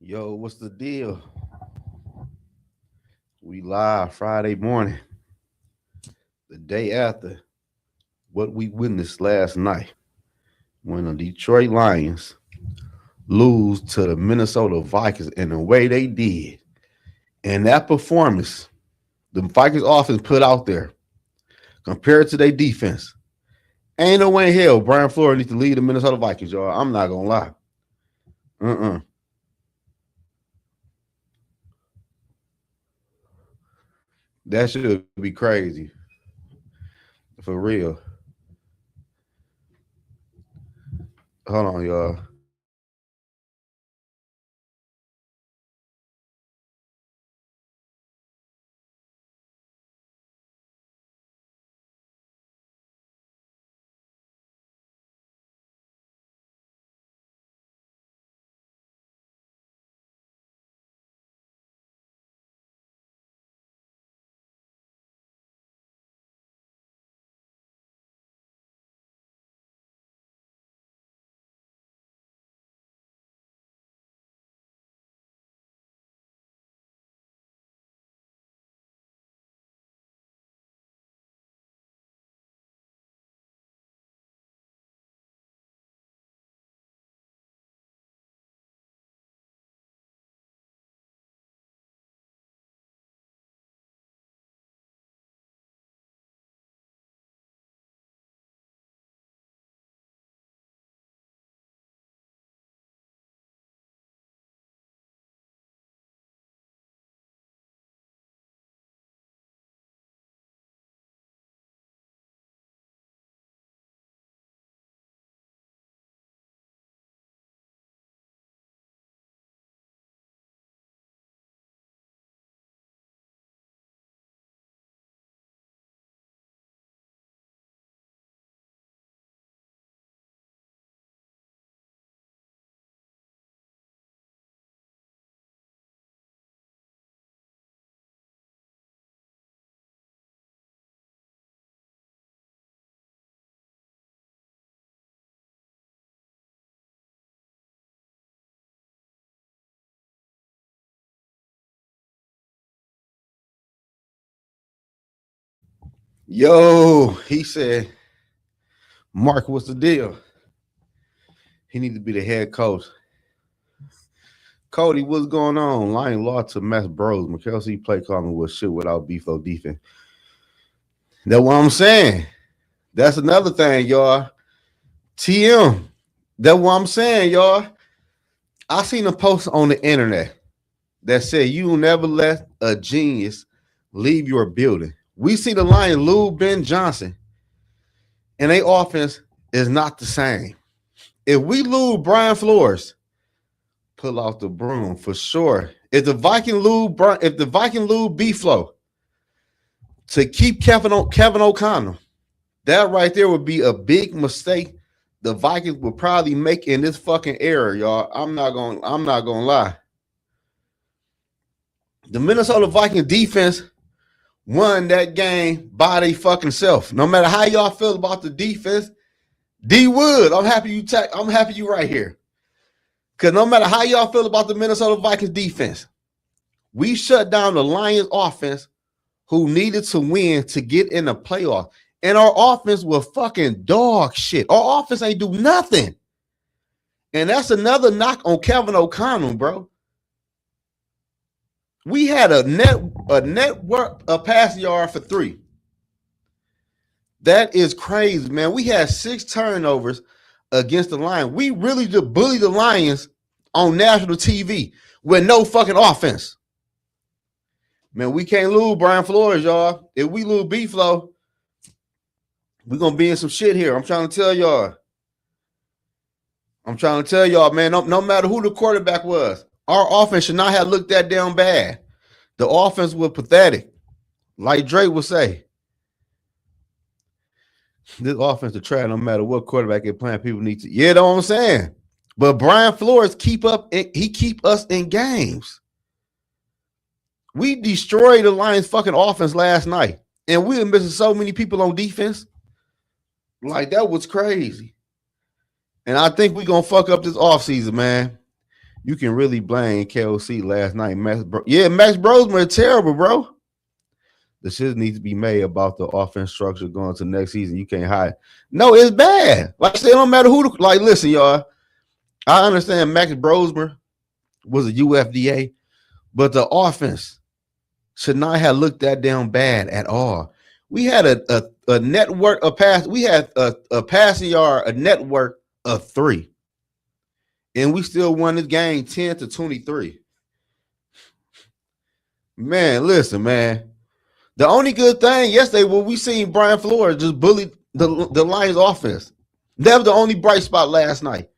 Yo, what's the deal? We live Friday morning, the day after what we witnessed last night when the Detroit Lions lose to the Minnesota Vikings in the way they did. And that performance the Vikings offense put out there compared to their defense. Ain't no way in hell Brian Flores needs to lead the Minnesota Vikings, y'all. I'm not gonna lie. Uh-uh. That should be crazy. For real. Hold on, y'all. Yo, he said, Mark, what's the deal? He needs to be the head coach. Cody, what's going on? Lion lost to Mass Bros. McKelsey play calling was shit without Beefo defense. That's what I'm saying. That's another thing, y'all. TM. That's what I'm saying, y'all. I seen a post on the internet that said you will never let a genius leave your building. We see the Lion lose Ben Johnson, and their offense is not the same. If we lose Brian Flores, pull out the broom for sure. If the Viking lose B-Flow to keep Kevin O'Connell, that right there would be a big mistake the Vikings would probably make in this fucking era, y'all. I'm not gonna lie. The Minnesota Vikings defense won that game by their fucking self. No matter how y'all feel about the defense, D Wood, I'm happy you right here. Cause no matter how y'all feel about the Minnesota Vikings defense, we shut down the Lions offense who needed to win to get in the playoff. And our offense was fucking dog shit. Our offense ain't do nothing. And that's another knock on Kevin O'Connell, bro. We had a network a pass yard for 3. That is crazy, man. We had 6 turnovers against the Lions. We really just bullied the Lions on national TV with no fucking offense. Man, we can't lose Brian Flores, y'all. If we lose B-Flow, we're going to be in some shit here. I'm trying to tell y'all. Man, no matter who the quarterback was, our offense should not have looked that damn bad. The offense was pathetic. Like Drake would say. This offense to try no matter what quarterback is playing, people need to. Yeah, know what I'm saying? But Brian Flores keep us in games. We destroyed the Lions fucking offense last night. And we were missing so many people on defense. Like, that was crazy. And I think we're going to fuck up this offseason, man. You can really blame KOC last night. Max Brosman is terrible, bro. The shit needs to be made about the offense structure going to next season. You can't hide. No, it's bad. Like I said, it don't matter who. Like, listen, y'all. I understand Max Brosmer was a UFDA, but the offense should not have looked that damn bad at all. We had a network, a pass. We had a passing yard, a network of 3. And we still won this game 10-23. Man, listen, man. The only good thing yesterday was we seen Brian Flores just bully the Lions offense. That was the only bright spot last night.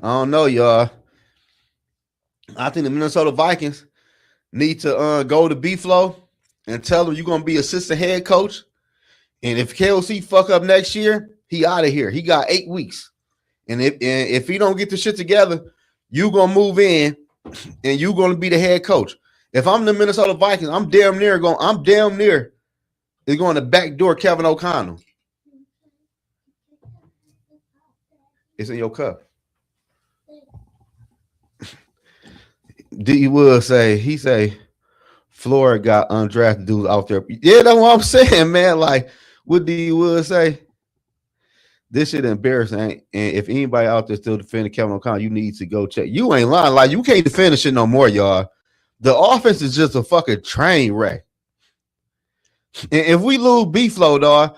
I don't know, y'all. I think the Minnesota Vikings need to go to B-Flow and tell them you're going to be assistant head coach. And if KOC fuck up next year, he out of here. He got 8 weeks. And if he don't get the shit together, you going to move in and you going to be the head coach. If I'm the Minnesota Vikings, I'm damn near is going to backdoor Kevin O'Connell. It's in your cup. D Wood he say Florida got undrafted dudes out there. Yeah, that's what I'm saying, man. Like what D Wood say? This shit embarrassing. And if anybody out there still defending Kevin O'Connell, you need to go check. You ain't lying. Like you can't defend this shit no more, y'all. The offense is just a fucking train wreck. And if we lose B-Flow, dog,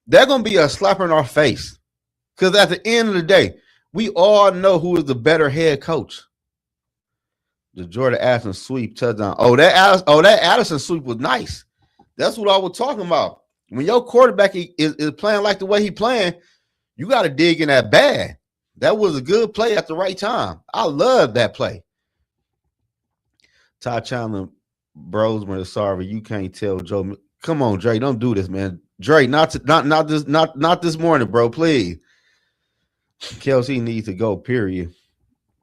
they're gonna be a slap in our face. Because at the end of the day, we all know who is the better head coach. The Jordan Addison sweep touchdown. That Addison sweep was nice. That's what I was talking about. When your quarterback is playing like the way he playing, you got to dig in that bag. That was a good play at the right time. I love that play. Ty Chandler, Brosman is sorry. You can't tell Joe. Come on, Dre. Don't do this, man. Dre, not this morning, bro. Please. Kelsey needs to go, period.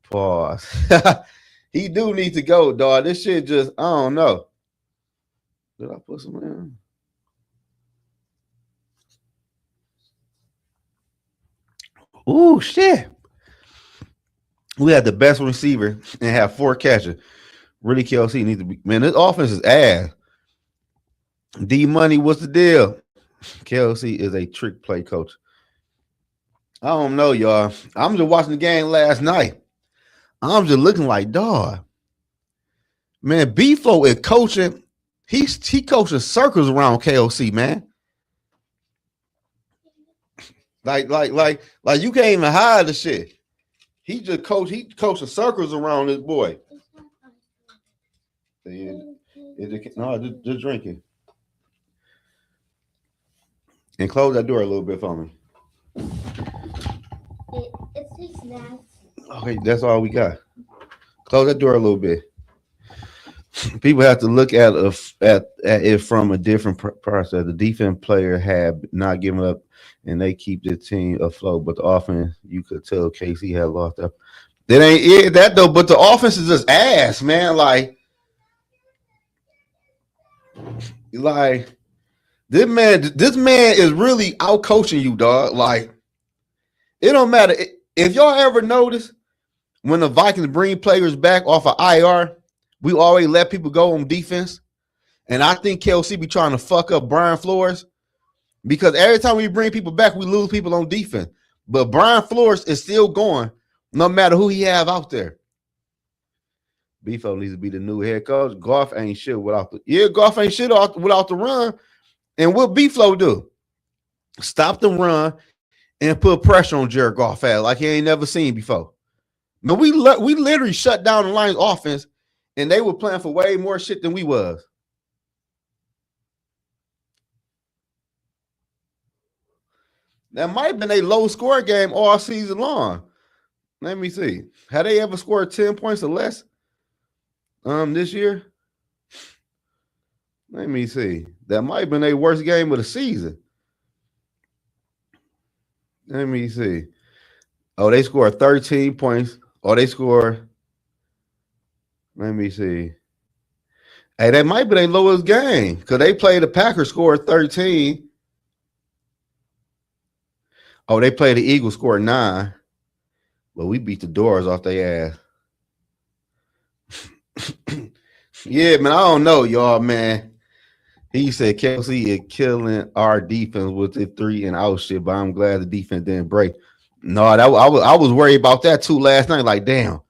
Pause. He do need to go, dog. This shit just, I don't know. Did I put some in? Ooh, shit. We had the best receiver and have 4 catches. Really, Kelsey needs to be, man, this offense is ass. D Money, what's the deal? Kelsey is a trick play coach. I don't know, y'all. I'm just watching the game last night. I'm just looking like, dog. Man, B-Flow is coaching. He coaching circles around KOC, man. Like you can't even hide the shit. He coaching circles around this boy. Just drinking. And close that door a little bit for me. It's snacks. Okay, that's all we got. Close that door a little bit. People have to look at it from a different process. The defense player had not given up, and they keep the team afloat. But the offense, you could tell Casey had lost up. That ain't it, that though. But the offense is just ass, man. Like this man is really out coaching you, dog. Like it don't matter if y'all ever notice when the Vikings bring players back off of IR. We always let people go on defense. And I think KLC be trying to fuck up Brian Flores because every time we bring people back, we lose people on defense. But Brian Flores is still going no matter who he have out there. B-Fo needs to be the new head coach. Goff ain't shit without the run. And what B-Flo do? Stop the run and put pressure on Jared Goff like he ain't never seen before. But we literally shut down the Lions offense. And they were playing for way more shit than we was. That might have been a low score game all season long. Let me see. Had they ever scored 10 points or less this year? Let me see. That might have been their worst game of the season. Let me see. Oh, they scored 13 points. Oh, they scored. Let me see. Hey, that might be their lowest game because they played the Packers, scored 13. Oh, they played the Eagles, scored 9, but we beat the doors off their ass. Yeah, man, I don't know, y'all, man. He said Kelsey is killing our defense with the 3-and-out shit, but I'm glad the defense didn't break. No, I was worried about that too last night. Like, damn,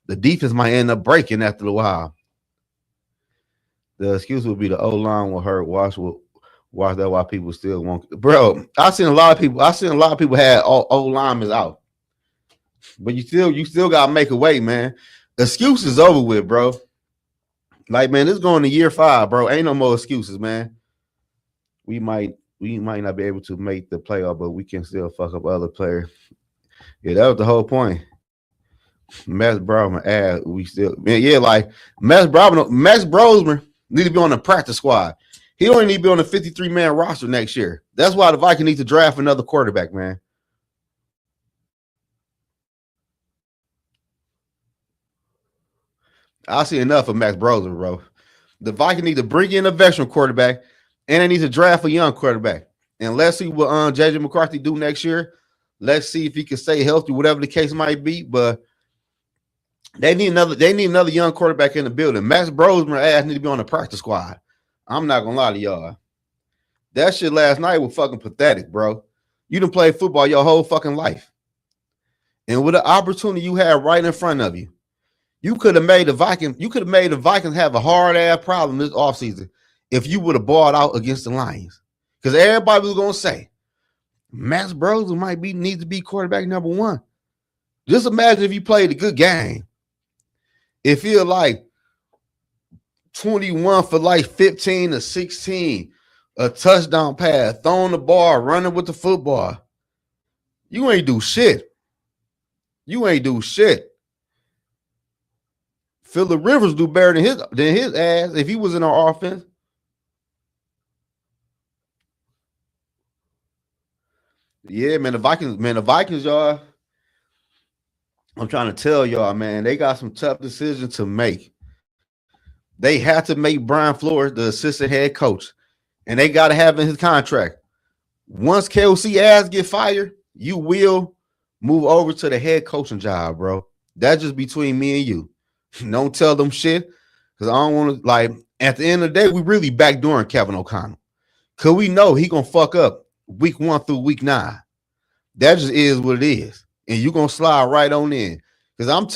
the defense might end up breaking after a while. The excuse would be the O-line will hurt. Watch that why people still won't. Bro, I seen a lot of people had O-linemen out. But you still gotta make a way, man. Excuse is over with, bro. Like, man, this going to year 5, bro. Ain't no more excuses, man. We might not be able to make the playoff, but we can still fuck up other players. Yeah, that was the whole point. Max Brosman ass, we still, man, yeah, like Max Brosman need to be on the practice squad. He don't need to be on the 53-man roster next year. That's why the Vikings need to draft another quarterback, man. I see enough of Max Brosman, bro. The Vikings need to bring in a veteran quarterback, and they need to draft a young quarterback. And let's see what JJ McCarthy do next year. Let's see if he can stay healthy, whatever the case might be. But they need another young quarterback in the building. Max Brosman ass need to be on the practice squad. I'm not gonna lie to y'all. That shit last night was fucking pathetic, bro. You done played football your whole fucking life. And with the opportunity you had right in front of you, you could have made the Vikings have a hard ass problem this offseason if you would have balled out against the Lions. Because everybody was gonna say Max Brosman might need to be quarterback number 1. Just imagine if you played a good game. It feel like 21 for like 15 to 16, a touchdown pass, throwing the ball, running with the football. You ain't do shit. Phillip Rivers do better than his ass if he was in our offense. Yeah, man, the Vikings, y'all. I'm trying to tell y'all, man, they got some tough decisions to make. They had to make Brian Flores the assistant head coach, and they got to have in his contract. Once KOC ass get fired, you will move over to the head coaching job, bro. That's just between me and you. Don't tell them shit, because I don't want to, like, at the end of the day, we really backdooring Kevin O'Connell. Because we know he going to fuck up week 1 through week 9. That just is what it is. And you're going to slide right on in. Because I'm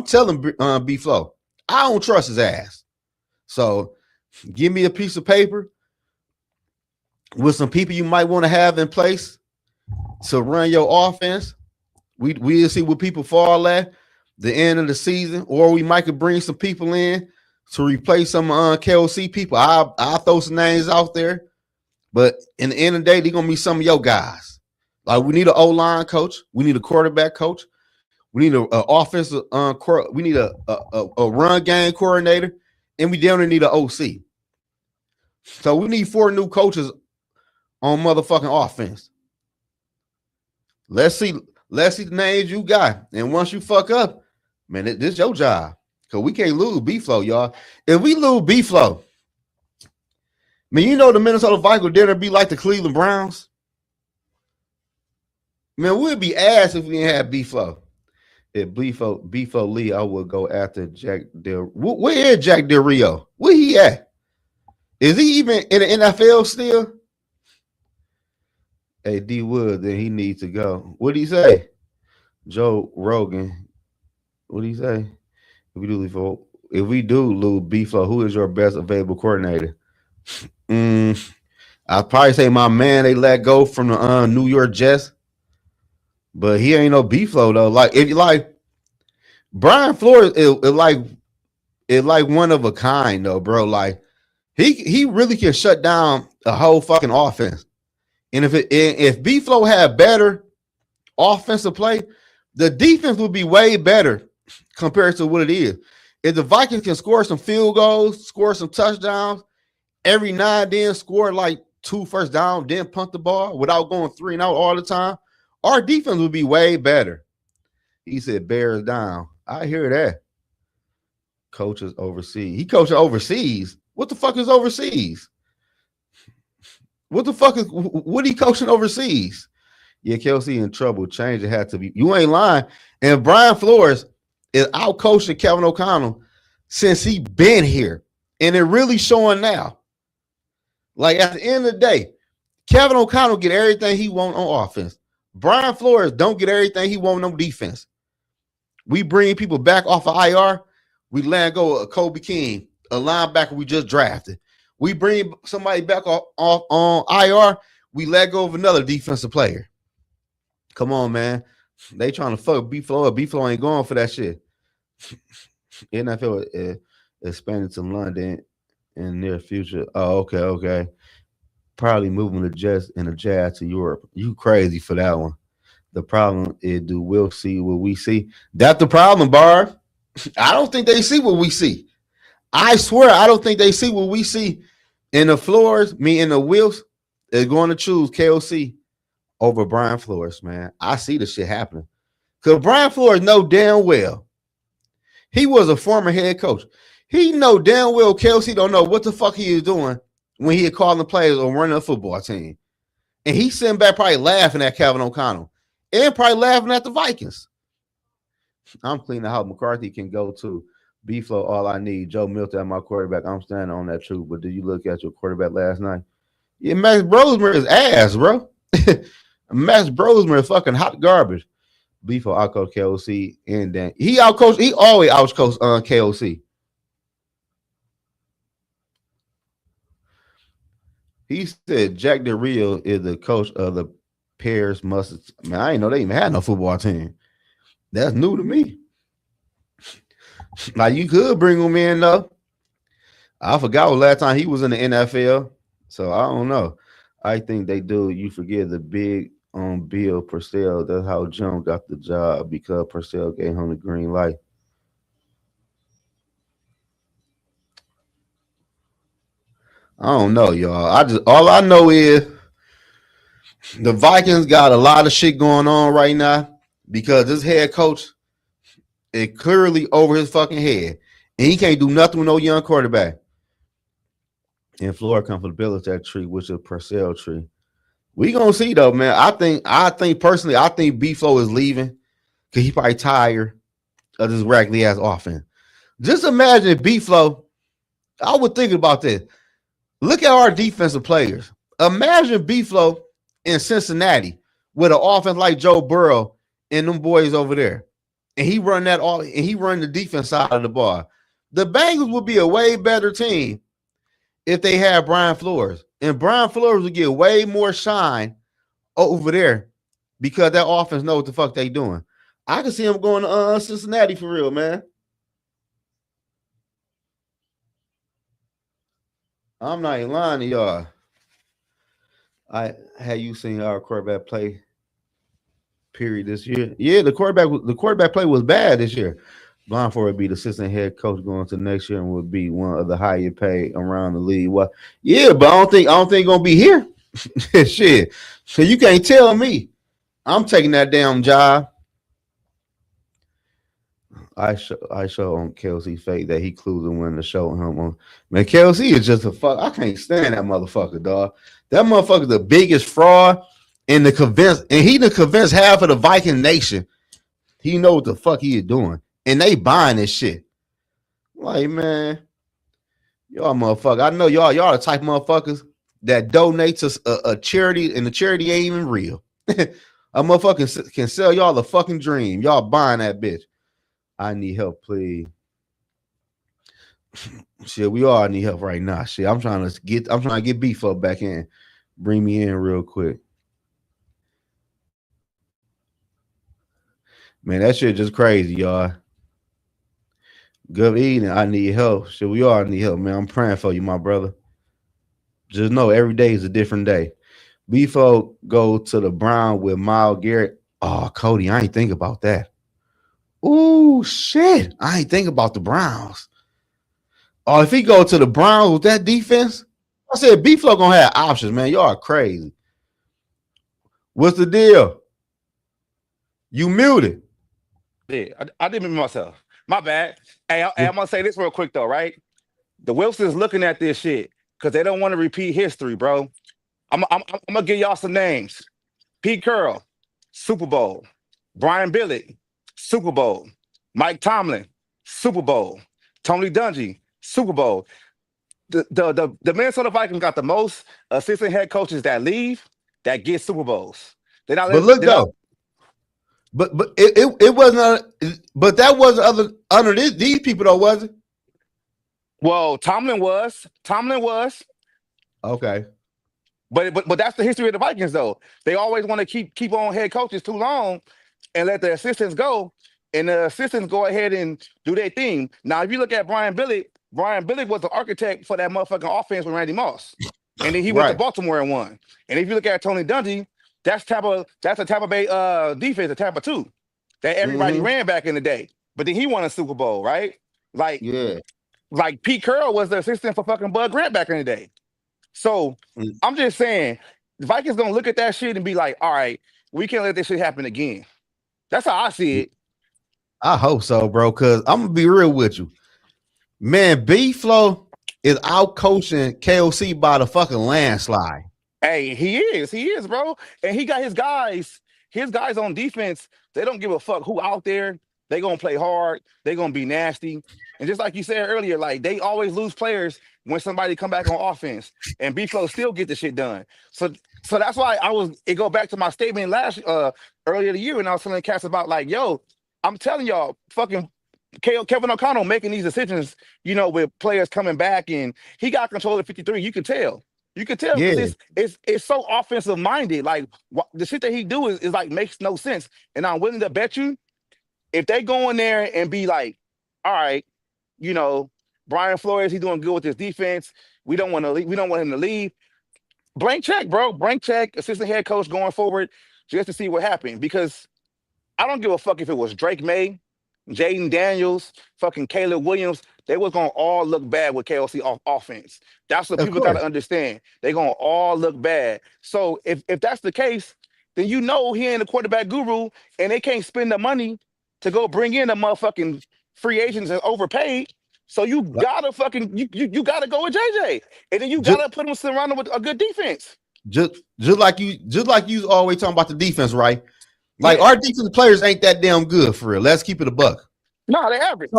telling B-Flow, I don't trust his ass. So give me a piece of paper with some people you might want to have in place to run your offense. We'll see what people fall at the end of the season, or we might could bring some people in to replace some KOC people. I'll throw some names out there, but in the end of the day, they're gonna be some of your guys. Like, we need an O-line coach, we need a quarterback coach, we need an offensive we need a run game coordinator, and we definitely need an OC. So we need 4 new coaches on motherfucking offense. Let's see the names you got. And once you fuck up, man, this is your job. Because we can't lose B-Flow, y'all. If we lose B-Flow, man, you know the Minnesota Vikings dinner be like the Cleveland Browns. Man, we'd be ass if we didn't have B-Flow. If B-Flow Lee, I would go after Jack Del. Where is Jack Del Rio? Where he at? Is he even in the NFL still? Hey, D Wood, then he needs to go. What did he say? Joe Rogan. What did he say? If we do lose B-Flow, who is your best available coordinator? I'd probably say my man they let go from the New York Jets. But he ain't no B-Flow though. Like, if you like Brian Flores is like one of a kind though, bro. Like, he really can shut down a whole fucking offense. And if B-Flow had better offensive play, the defense would be way better compared to what it is. If the Vikings can score some field goals, score some touchdowns, every now and then score like 2 first down, then punt the ball without going 3 and out all the time, our defense would be way better. He said Bears down. I hear that. Coaches overseas. He coaching overseas. What the fuck is overseas? What he coaching overseas? Yeah, Kelsey in trouble. Change it had to be. You ain't lying. And Brian Flores is out coaching Kevin O'Connell since he been here. And it really showing now. Like at the end of the day, Kevin O'Connell get everything he want on offense. Brian Flores don't get everything he want on defense. We bring people back off of IR. We let go of Kobe King, a linebacker we just drafted. We bring somebody back off on IR. We let go of another defensive player. Come on, man. They trying to fuck B-Flow. B-Flow ain't going for that shit. NFL expanding to London in the near future. Oh, okay. Probably moving the Jets and the Jazz to Europe. You crazy for that one. The problem is, we'll see what we see. That's the problem, Barb. I don't think they see what we see. I swear, I don't think they see what we see. In the Floors, me and the Wills is going to choose KOC over Brian Flores, man. I see the shit happening. Because Brian Flores know damn well. He was a former head coach. He know damn well KOC don't know what the fuck he is doing when he calling players or running a football team. And he's sitting back probably laughing at Kevin O'Connell. And probably laughing at the Vikings. I'm cleaning how McCarthy can go to B-Flow, all I need. Joe Milton at my quarterback. I'm standing on that truth. But did you look at your quarterback last night? Yeah, Max Brosmer is ass, bro. Max Brosmer is fucking hot garbage. B-Flow outcoached KOC. And then he always outcoached KOC. He said Jack Del Rio is the coach of the Paris Mustard. Man, I didn't know they even had no football team. That's new to me. Like, you could bring him in, though. I forgot what last time he was in the NFL. So, I don't know. I think they do. You forget the big Bill Purcell. That's how Jones got the job, because Purcell gave him the green light. I don't know, y'all. All I know is the Vikings got a lot of shit going on right now because this head coach is clearly over his fucking head. And he can't do nothing with no young quarterback. And Florida come for the Belichick tree, which is a Purcell tree. We gonna see though, man. I think personally, I think B-Flow is leaving because he probably tired of this raggedy ass offense. Just imagine if B-Flow, I was thinking about this. Look at our defensive players. Imagine B-Flow in Cincinnati with an offense like Joe Burrow and them boys over there. And he run the defense side of the ball. The Bengals would be a way better team if they had Brian Flores. And Brian Flores would get way more shine over there because that offense knows what the fuck they doing. I can see him going to Cincinnati for real, man. I'm not even lying to y'all. Had you seen our quarterback play period this year? Yeah, the quarterback play was bad this year. Blind for would be the assistant head coach going to next year and would be one of the higher paid around the league. Well, yeah, but I don't think gonna be here. Shit. So you can't tell me I'm taking that damn job. I show on Kelsey fake that he clues and when to show him on. Man, Kelsey is just a fuck. I can't stand that motherfucker, dog. That motherfucker the biggest fraud in the convince, and he done convinced half of the Viking nation. He know what the fuck he is doing, and they buying this shit. Like, man, y'all motherfucker. I know y'all the type of motherfuckers that donate to a charity, and the charity ain't even real. A motherfucker can sell y'all a fucking dream. Y'all buying that bitch. I need help, please. Shit, we all need help right now. Shit, I'm trying to get beef up back in. Bring me in real quick. Man, that shit just crazy, y'all. Good evening. I need help. Shit, we all need help, man. I'm praying for you, my brother. Just know every day is a different day. Before go to the Brown with Myles Garrett. Oh, Cody, I ain't think about that. Ooh, shit. I ain't think about the Browns. Oh, if he go to the Browns with that defense, I said B-Flow gonna have options, man. Y'all are crazy. What's the deal? You muted. Yeah, I didn't mute myself. My bad. Hey, I'm gonna say this real quick though, right? The Wilson's looking at this shit because they don't want to repeat history, bro. I'm gonna give y'all some names. Pete Carroll, Super Bowl. Brian Billick, Super Bowl. Mike Tomlin, Super Bowl. Tony Dungy, Super Bowl. The Minnesota Vikings got the most assistant head coaches that leave that get Super Bowls. They're not. But look They're not. though, but it wasn't. But that wasn't under these people though, was it? Well, Tomlin was. Okay. But that's the history of the Vikings though. They always want to keep on head coaches too long and let the assistants go, and the assistants go ahead and do their thing. Now, if you look at Brian Billick was the architect for that motherfucking offense with Randy Moss, and then he went to Right. Baltimore and won. And if you look at Tony Dungy, that's a Tampa Bay defense, a Tampa 2 that everybody ran back in the day. But then he won a Super Bowl, right? Like Yeah. like Pete Carroll was the assistant for fucking Bud Grant back in the day. So I'm just saying, the Vikings gonna look at that shit and be like, all right, we can't let this shit happen again. That's how I see it. I hope so, bro. Cause I'm gonna be real with you, man. B-Flow is out coaching KOC by the fucking landslide. Hey, he is, bro. And he got his guys on defense. They don't give a fuck who out there. They gonna play hard. They gonna be nasty. And just like you said earlier, like they always lose players when somebody come back on offense, and B-Flow still get the shit done. So that's why it go back to my statement earlier the year when I was telling cats about like, yo, I'm telling y'all, fucking Kevin O'Connell making these decisions, with players coming back, and he got control of 53. You can tell. Because it's so offensive minded. Like the shit that he do is like makes no sense. And I'm willing to bet you, if they go in there and be like, all right, Brian Flores, he's doing good with his defense. We don't want him to leave. Blank check, bro. Blank check. Assistant head coach going forward just to see what happened. Because I don't give a fuck if it was Drake May, Jaden Daniels, fucking Caleb Williams. They was gonna all look bad with KLC offense. That's what people gotta understand. They're gonna all look bad. So if that's the case, then he ain't a quarterback guru, and they can't spend the money to go bring in a motherfucking free agents and overpaid. So you gotta fucking you gotta go with JJ, and then you gotta put him surrounded with a good defense. Just like you always talking about the defense, right? Like our defensive players ain't that damn good for real. Let's keep it a buck. No, they average.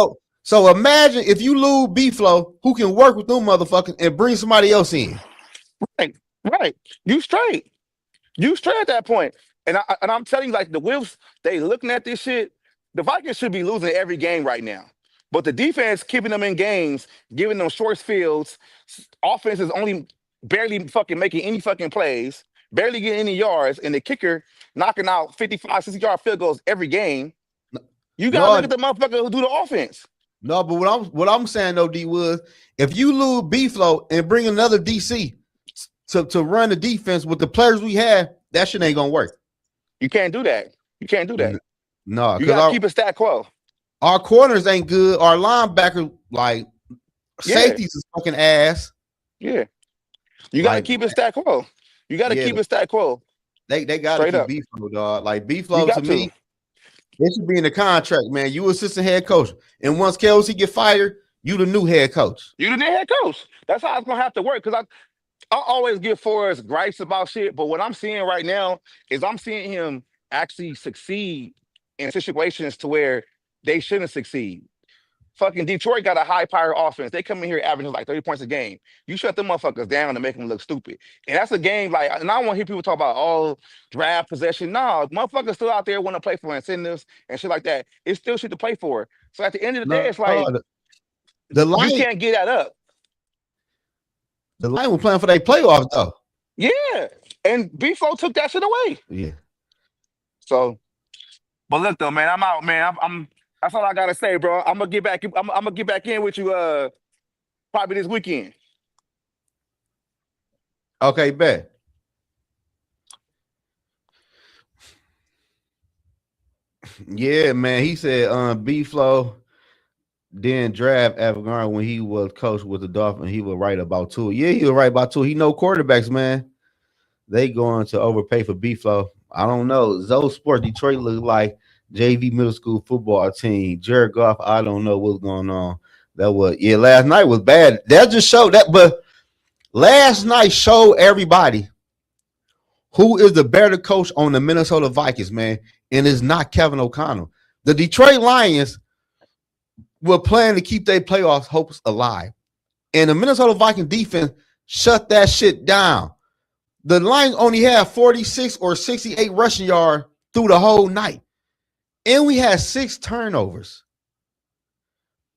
So imagine if you lose B-Flow, who can work with them motherfuckers and bring somebody else in. Right. You straight at that point. And I'm telling you, like the Wolves, they looking at this shit. The Vikings should be losing every game right now. But the defense keeping them in games, giving them short fields. Offense is only barely fucking making any fucking plays, barely getting any yards, and the kicker knocking out 55, 60-yard field goals every game. You gotta look at the motherfucker who do the offense. No, but what I'm saying though, D was if you lose B-Flow and bring another DC to run the defense with the players we have, that shit ain't gonna work. You can't do that. No, you gotta keep it stat quo. Our corners ain't good. Our linebacker, like safeties, is fucking ass. Yeah, you gotta keep it stat quo. You gotta keep it stat quo. They gotta keep B-Flow, dog. Like B-Flow to me. It should be in the contract, man. You assistant head coach. And once KLC get fired, you the new head coach. You the new head coach. That's how it's going to have to work. Because I always give Forrest gripes about shit. But what I'm seeing right now is I'm seeing him actually succeed in situations to where they shouldn't succeed. Fucking Detroit got a high-power offense. They come in here averaging like 30 points a game. You shut them motherfuckers down and make them look stupid. And that's a game like, and I don't want to hear people talk about, draft possession. No, motherfuckers still out there want to play for incentives and shit like that. It's still shit to play for. So at the end of the day, it's like, you can't get that up. The Lions were playing for their playoffs, though. Yeah. And B-Flow took that shit away. Yeah. So, but look though, man, I'm out, man. I'm that's all I gotta say, bro. I'm gonna get back. I'm gonna get back in with you probably this weekend. Okay, bet. Yeah, man. He said B-Flow didn't draft Avangard when he was coach with the Dolphins. He was right about two. Yeah, he was right about two. He know quarterbacks, man. They going to overpay for B-Flow. I don't know. Zoe Sport Detroit look like JV middle school football team. Jared Goff, I don't know what's going on. Last night was bad. That just showed that, but last night showed everybody Who is the better coach on the Minnesota Vikings, man? And it's not Kevin O'Connell. The Detroit Lions were planning to keep their playoffs hopes alive. And the Minnesota Viking defense shut that shit down. The Lions only had 46 or 68 rushing yards through the whole night. And we had 6 turnovers.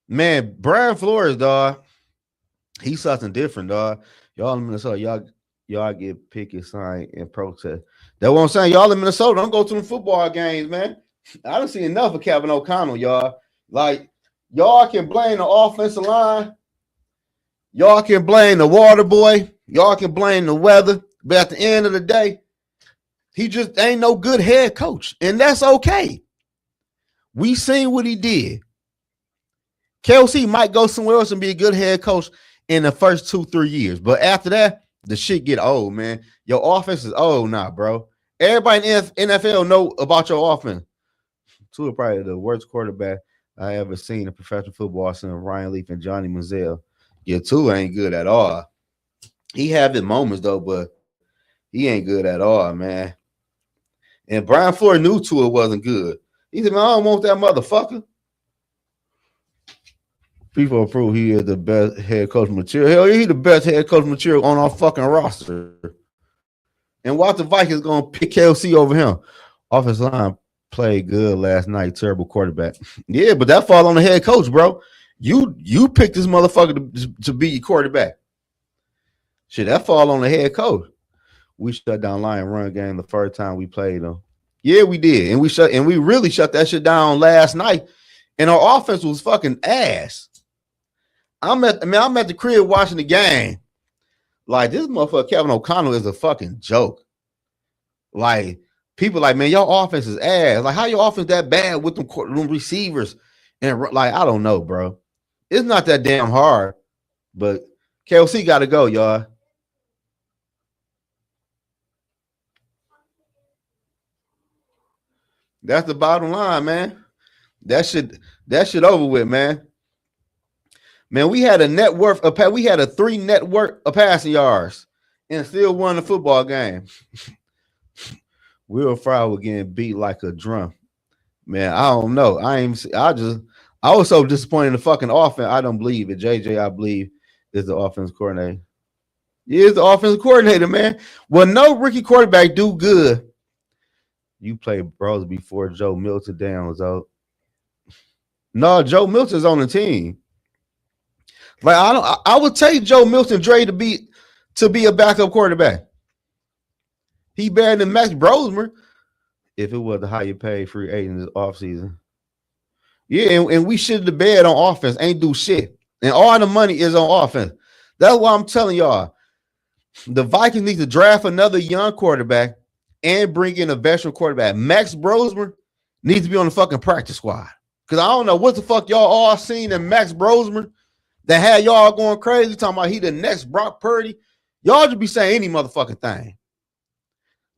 Man, Brian Flores, dog, he's something different, dog. Y'all in Minnesota, y'all get picket sign and protest. That's what I'm saying. Y'all in Minnesota, don't go to the football games, man. I don't see enough of Kevin O'Connell, y'all. Like, y'all can blame the offensive line. Y'all can blame the water boy. Y'all can blame the weather. But at the end of the day, he just ain't no good head coach. And that's okay. We seen what he did. Kelsey might go somewhere else and be a good head coach in the first 2-3 years. But after that, the shit get old, man. Your offense is old now, bro. Everybody in NFL know about your offense. Two are probably the worst quarterback I ever seen in professional football since Ryan Leaf and Johnny Manziel. Yeah, Tua ain't good at all. He have his moments, though, but he ain't good at all, man. And Brian Flores knew Tua wasn't good. He said, man, I don't want that motherfucker. People prove he is the best head coach material. Hell, he's the best head coach material on our fucking roster. And watch the Vikings going to pick KLC over him. Offensive line played good last night. Terrible quarterback. Yeah, but that fall on the head coach, bro. You picked this motherfucker to be your quarterback. Shit, that fall on the head coach. We shut down Lion run game the first time we played them. Yeah, we did. And we really shut that shit down last night. And our offense was fucking ass. I'm at the crib watching the game. Like, this motherfucker Kevin O'Connell is a fucking joke. Like, people like, man, your offense is ass. Like, how your offense that bad with them receivers? And like, I don't know, bro. It's not that damn hard. But KLC got to go, y'all. That's the bottom line, man. That shit over with, man. Man, we had a net worth of we had a 3 net worth of passing yards and still won the football game. Will Fry was getting beat like a drum. Man, I don't know. I was so disappointed in the fucking offense. I don't believe it. JJ, I believe, is the offense coordinator. He is the offensive coordinator, man. Well, no rookie quarterback do good. You played bros before Joe Milton down, so. No, Joe Milton's on the team. Like, I would take Joe Milton Dre to be a backup quarterback. He better than Max Brosmer if it was the higher paid free agent this offseason. Yeah, and we shit the bed on offense, ain't do shit. And all the money is on offense. That's why I'm telling y'all. The Vikings need to draft another young quarterback and bring in a veteran quarterback. Max Brosmer needs to be on the fucking practice squad. Because I don't know what the fuck y'all all seen in Max Brosmer that had y'all going crazy, talking about he the next Brock Purdy. Y'all just be saying any motherfucking thing.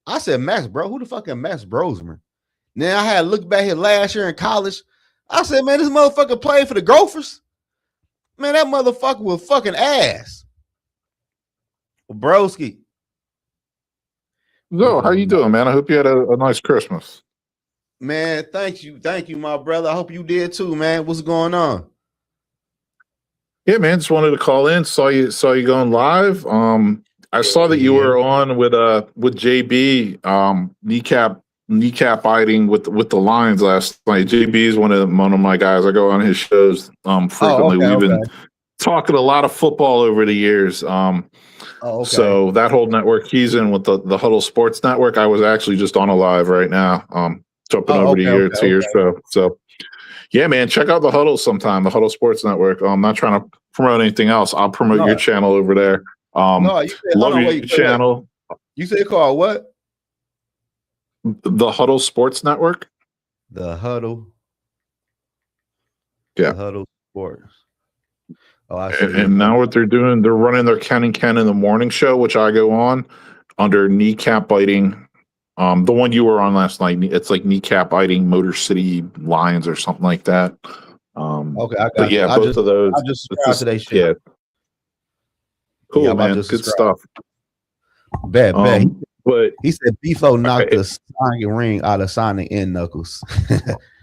I said, Max, bro, who the fuck is Max Brosmer? Now I had to look back here last year in college. I said, man, this motherfucker played for the Gophers. Man, that motherfucker was fucking ass. Broski. So, how you doing, man? I hope you had a nice Christmas. Man, thank you, my brother. I hope you did too, man. What's going on? Yeah, man. Just wanted to call in. Saw you going live. I saw that you were on with JB, kneecap biting with the Lions last night. JB is one of my guys. I go on his shows frequently. We've been talking a lot of football over the years. So that whole network he's in with the Huddle Sports Network. I was actually just on a live right now. Jumping over to your show. So yeah, man, check out the Huddle sometime, the Huddle Sports Network. I'm not trying to promote anything else. I'll promote your channel over there. Love your channel. You say called what? The Huddle Sports Network. The Huddle. Yeah. The Huddle Sports. Oh, I see. And now what they're doing, they're running their Ken and Ken in the morning show, which I go on under kneecap biting. The one you were on last night, it's like kneecap biting Motor City Lions or something like that. Okay, I got yeah, both of those. I just subscribed to their shit. Yeah. Cool, man. Good stuff. Bad. But He said Beefo knocked the Sonic ring out of Sonic and Knuckles.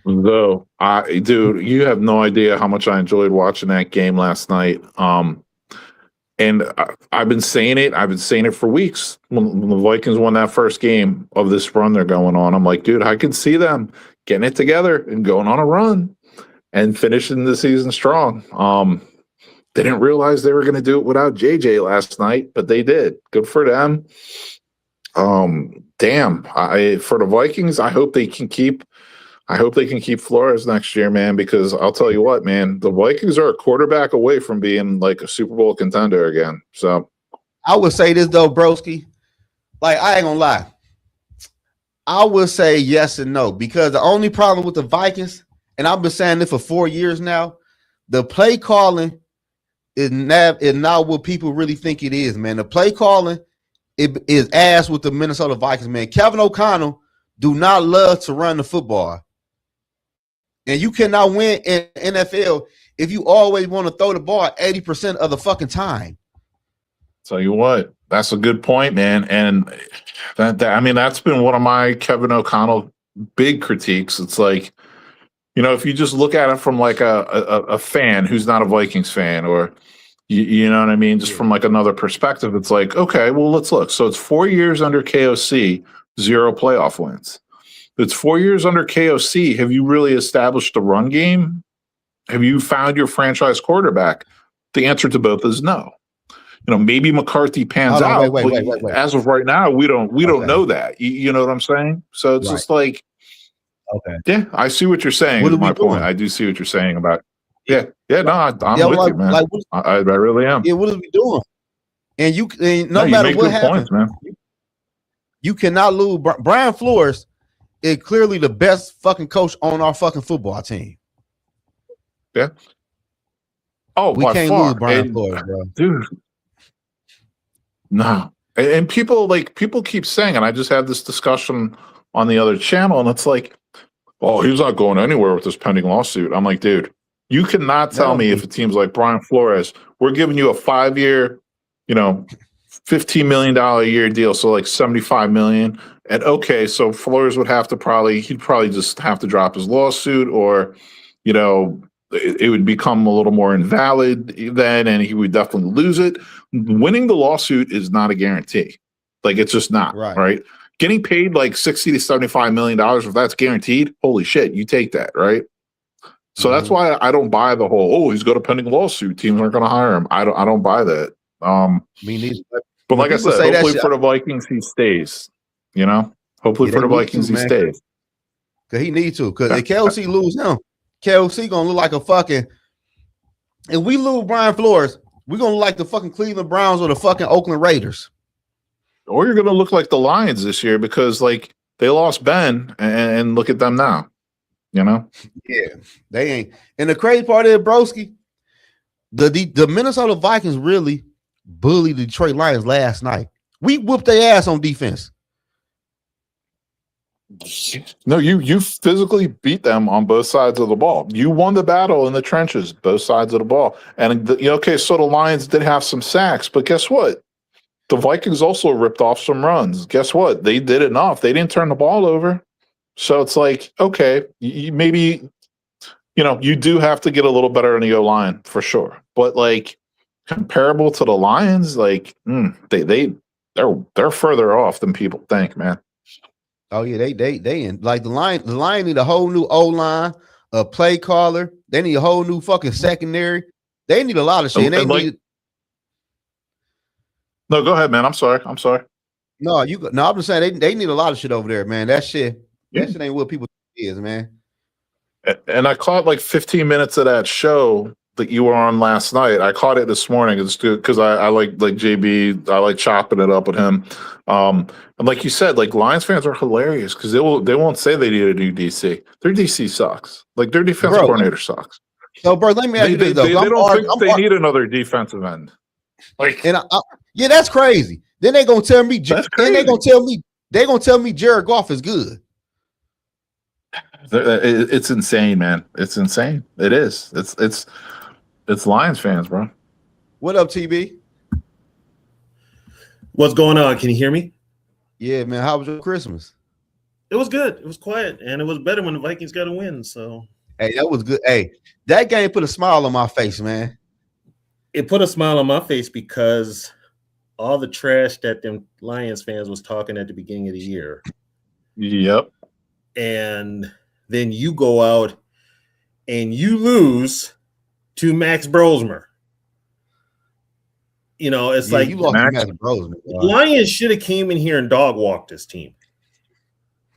though, dude, you have no idea how much I enjoyed watching that game last night. And I've been saying it. I've been saying it for weeks. When the Vikings won that first game of this run they're going on, I'm like, dude, I can see them getting it together and going on a run and finishing the season strong. They didn't realize they were going to do it without JJ last night, but they did. Good for them. Damn. For the Vikings, I hope they can keep Flores next year, man, because I'll tell you what, man, the Vikings are a quarterback away from being like a Super Bowl contender again. So I would say this though, broski. Like, I ain't gonna lie. I would say yes and no, because the only problem with the Vikings, and I've been saying this for 4 years now, the play calling is not what people really think it is, man. The play calling is ass with the Minnesota Vikings, man. Kevin O'Connell do not love to run the football. And you cannot win in NFL if you always want to throw the ball 80% of the fucking time. tell you what, that's a good point, man. And that's been one of my Kevin O'Connell big critiques. It's like, if you just look at it from like a fan who's not a Vikings fan, or you know what I mean, just from like another perspective, it's like, okay, well, let's look. So it's 4 years under KOC, 0 playoff wins. It's 4 years under KOC. Have you really established a run game? Have you found your franchise quarterback? The answer to both is no. Maybe McCarthy pans out. Wait. As of right now, we don't know that. You know what I'm saying? So it's just like, okay, yeah, I see what you're saying. Is my point. I do see what you're saying about. Yeah. No, I'm with you, man. I really am. Yeah, what are we doing? And no matter what happens, man, you cannot lose. Brian Flores is clearly the best fucking coach on our fucking football team. Yeah. Oh, we can't lose Brian Flores, bro. Dude. No. And people keep saying, and I just had this discussion on the other channel, and it's like, oh, he's not going anywhere with this pending lawsuit. I'm like, dude, you cannot tell me if it seems like Brian Flores, we're giving you a 5-year, $15 million a year deal, so like $75 million. And okay, so Flores would have to he'd probably just have to drop his lawsuit, or, it would become a little more invalid then, and he would definitely lose it. Winning the lawsuit is not a guarantee. Like, it's just not, right? Getting paid like $60 to $75 million, if that's guaranteed, holy shit, you take that, right? So that's why I don't buy the whole, he's got a pending lawsuit, teams aren't going to hire him. I don't buy that. Me neither. But like I said, hopefully for the Vikings, he stays. Hopefully for the Vikings, he stays. Because he needs to. Because if KLC lose him, KLC going to look like a fucking, if we lose Brian Flores, we're going to look like the fucking Cleveland Browns or the fucking Oakland Raiders. Or you're going to look like the Lions this year, because like they lost Ben, and look at them now. Yeah, they ain't. And the crazy part is, broski, the Minnesota Vikings really bullied the Detroit Lions last night. We whooped their ass on defense. No, you physically beat them on both sides of the ball. You won the battle in the trenches, both sides of the ball. And okay, so the Lions did have some sacks, but guess what? The Vikings also ripped off some runs. Guess what? They did enough. They didn't turn the ball over. So it's like, okay, maybe, you do have to get a little better in the O-line for sure. But like, comparable to the Lions, like they're further off than people think, man. Oh yeah, they in like the Lion need a whole new O-line, a play caller. They need a whole new fucking secondary. They need a lot of shit. No, go ahead, man. I'm sorry. No, I'm just saying they need a lot of shit over there, man. That shit ain't what people think it is, man. And I caught like 15 minutes of that show that you were on last night. I caught it this morning. It's good because I like JB. I like chopping it up with him. And like you said, like Lions fans are hilarious because they won't say they need a new DC. Their DC sucks. Like their defensive coordinator sucks. So, bro, let me ask you this though. They don't think they need another defensive end. Like, and yeah, that's crazy. Then they gonna tell me. Then they gonna tell me Jared Goff is good. It's insane, man. It's insane. It is. It's Lions fans, bro. What up, TB? What's going on? Can you hear me? Yeah, man. How was your Christmas? It was good. It was quiet, and it was better when the Vikings got a win. So Hey, that was good. Hey, that game put a smile on my face, man. it put a smile on my face because all the trash that them Lions fans was talking at the beginning of the year, Yep. and then you go out and you lose to Max Brosmer. You know, it's Yeah, like you lost Max- to Matt Bros. Lions should have came in here and dog walked this team.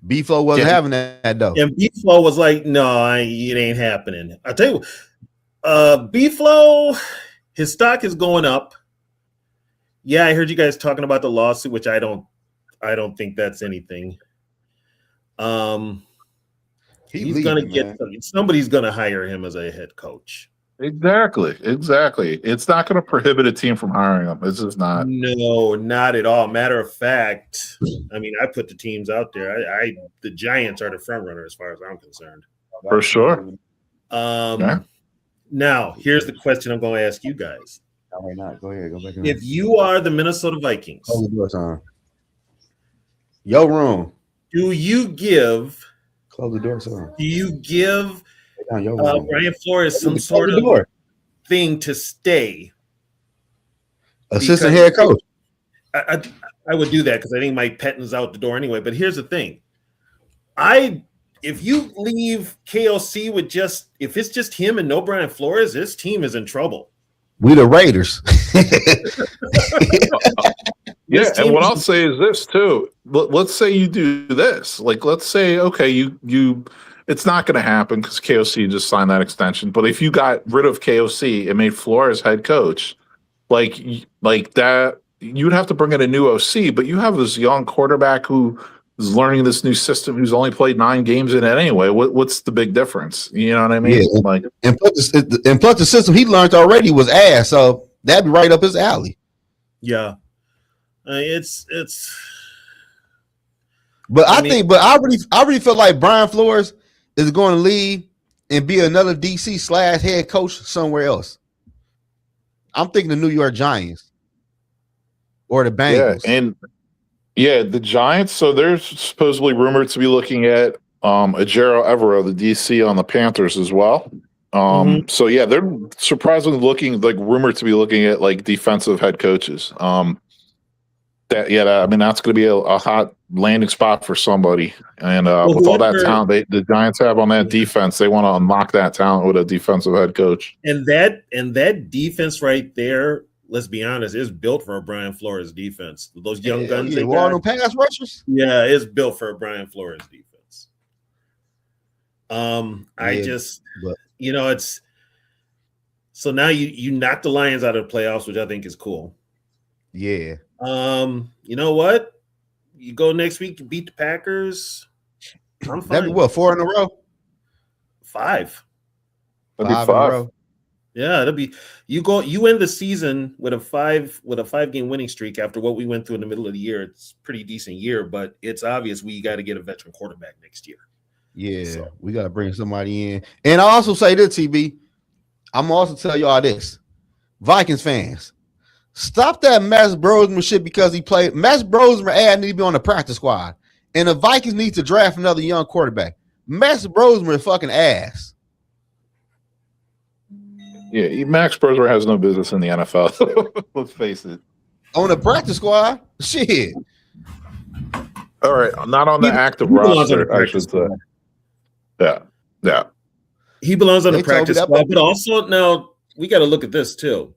B-Flow wasn't Yeah. having that though. And B-Flow was like, no, it ain't happening. I tell you, B-Flow, his stock is going up. Yeah, I heard you guys talking about the lawsuit, which I don't think that's anything. He's gonna get somebody's gonna hire him as a head coach. Exactly. It's not going to prohibit a team from hiring him. It's just not. No, not at all. Matter of fact, I mean, I put the teams out there. The Giants are the front runner as far as I'm concerned. For sure. Yeah. Now, here's the question I'm going to ask you guys. Why not? Go ahead. Go back. If you are the Minnesota Vikings, Close the door, son. Your room. do you give Close the door, son. Brian Flores some sort of thing to stay? Assistant head coach. I would do that because I think Mike Pettin's out the door anyway. But here's the thing. If you leave KOC with if it's just him and no Brian Flores, this team is in trouble. We the Raiders. Yeah, and what I'll say is this too. Let's say you do this. Like, let's say, okay, you it's not going to happen because KOC just signed that extension. But if you got rid of KOC and made Flores head coach, like that, you'd have to bring in a new OC. But you have this young quarterback who is learning this new system, who's only played 9 games in it anyway. What's the big difference? You know what I mean? Yeah. Like, and plus the system he learned already was ass, so that'd be right up his alley. Yeah, it's. But I really feel like Brian Flores is going to leave and be another DC / head coach somewhere else. I'm thinking the New York Giants or the Bengals. Yeah, the Giants. So they're supposedly rumored to be looking at Ejiro Evero, the DC on the Panthers as well. So yeah, they're surprisingly rumored to be looking at like defensive head coaches. That's going to be a hot landing spot for somebody. And with all that talent the Giants have on that defense, they want to unlock that talent with a defensive head coach. And that defense right there, let's be honest, is built for a Brian Flores defense. Those young guns, all them pass rushers. Yeah, it's built for a Brian Flores defense. It's so now you knock the Lions out of the playoffs, which I think is cool. Yeah. You know what? You go next week, you beat the Packers. I'm fine. That'd be what, 4 in a row? 5. That'd be 5 in a row. Yeah, it'll be you end the season with a 5-game winning streak after what we went through in the middle of the year. It's a pretty decent year, but it's obvious we got to get a veteran quarterback next year. Yeah, we got to bring somebody in. And I also say this, TB, I'm also tell y'all this. Vikings fans, stop that Max Brosmer shit because he played. Max Brosmer need to be on the practice squad. And the Vikings need to draft another young quarterback. Max Brosmer is fucking ass. Yeah, Max Brosmer has no business in the NFL. Let's face it. On the practice squad? Shit. All right, not on the active roster, I should say. Yeah. He belongs on the practice squad, but also now we got to look at this too.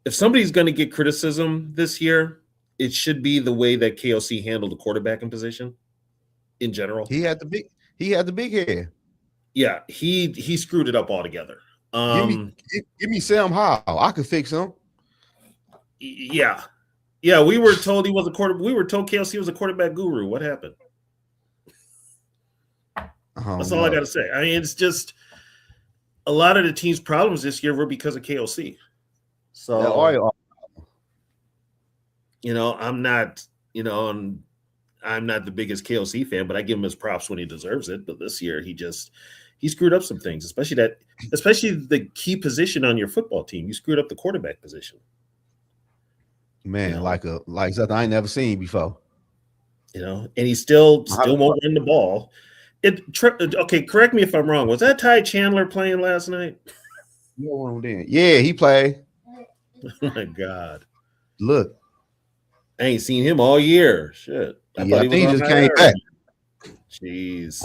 If somebody's going to get criticism this year, it should be the way that KOC handled the quarterbacking position in general. He had the big head. Yeah, he screwed it up altogether. Give me Sam Howell. I could fix him. Yeah, we were told he was a quarterback. We were told KLC was a quarterback guru. What happened? That's all I got to say. I mean, it's just a lot of the team's problems this year were because of KLC. So, I'm not the biggest KLC fan, but I give him his props when he deserves it. But this year, he screwed up some things, especially the key position on your football team. You screwed up the quarterback position. Man, like something I ain't never seen before. and he still won't run the ball. Okay, correct me if I'm wrong. Was that Ty Chandler playing last night? Yeah, he played. Oh my God. Look. I ain't seen him all year. Shit. I think he just came back. Jeez.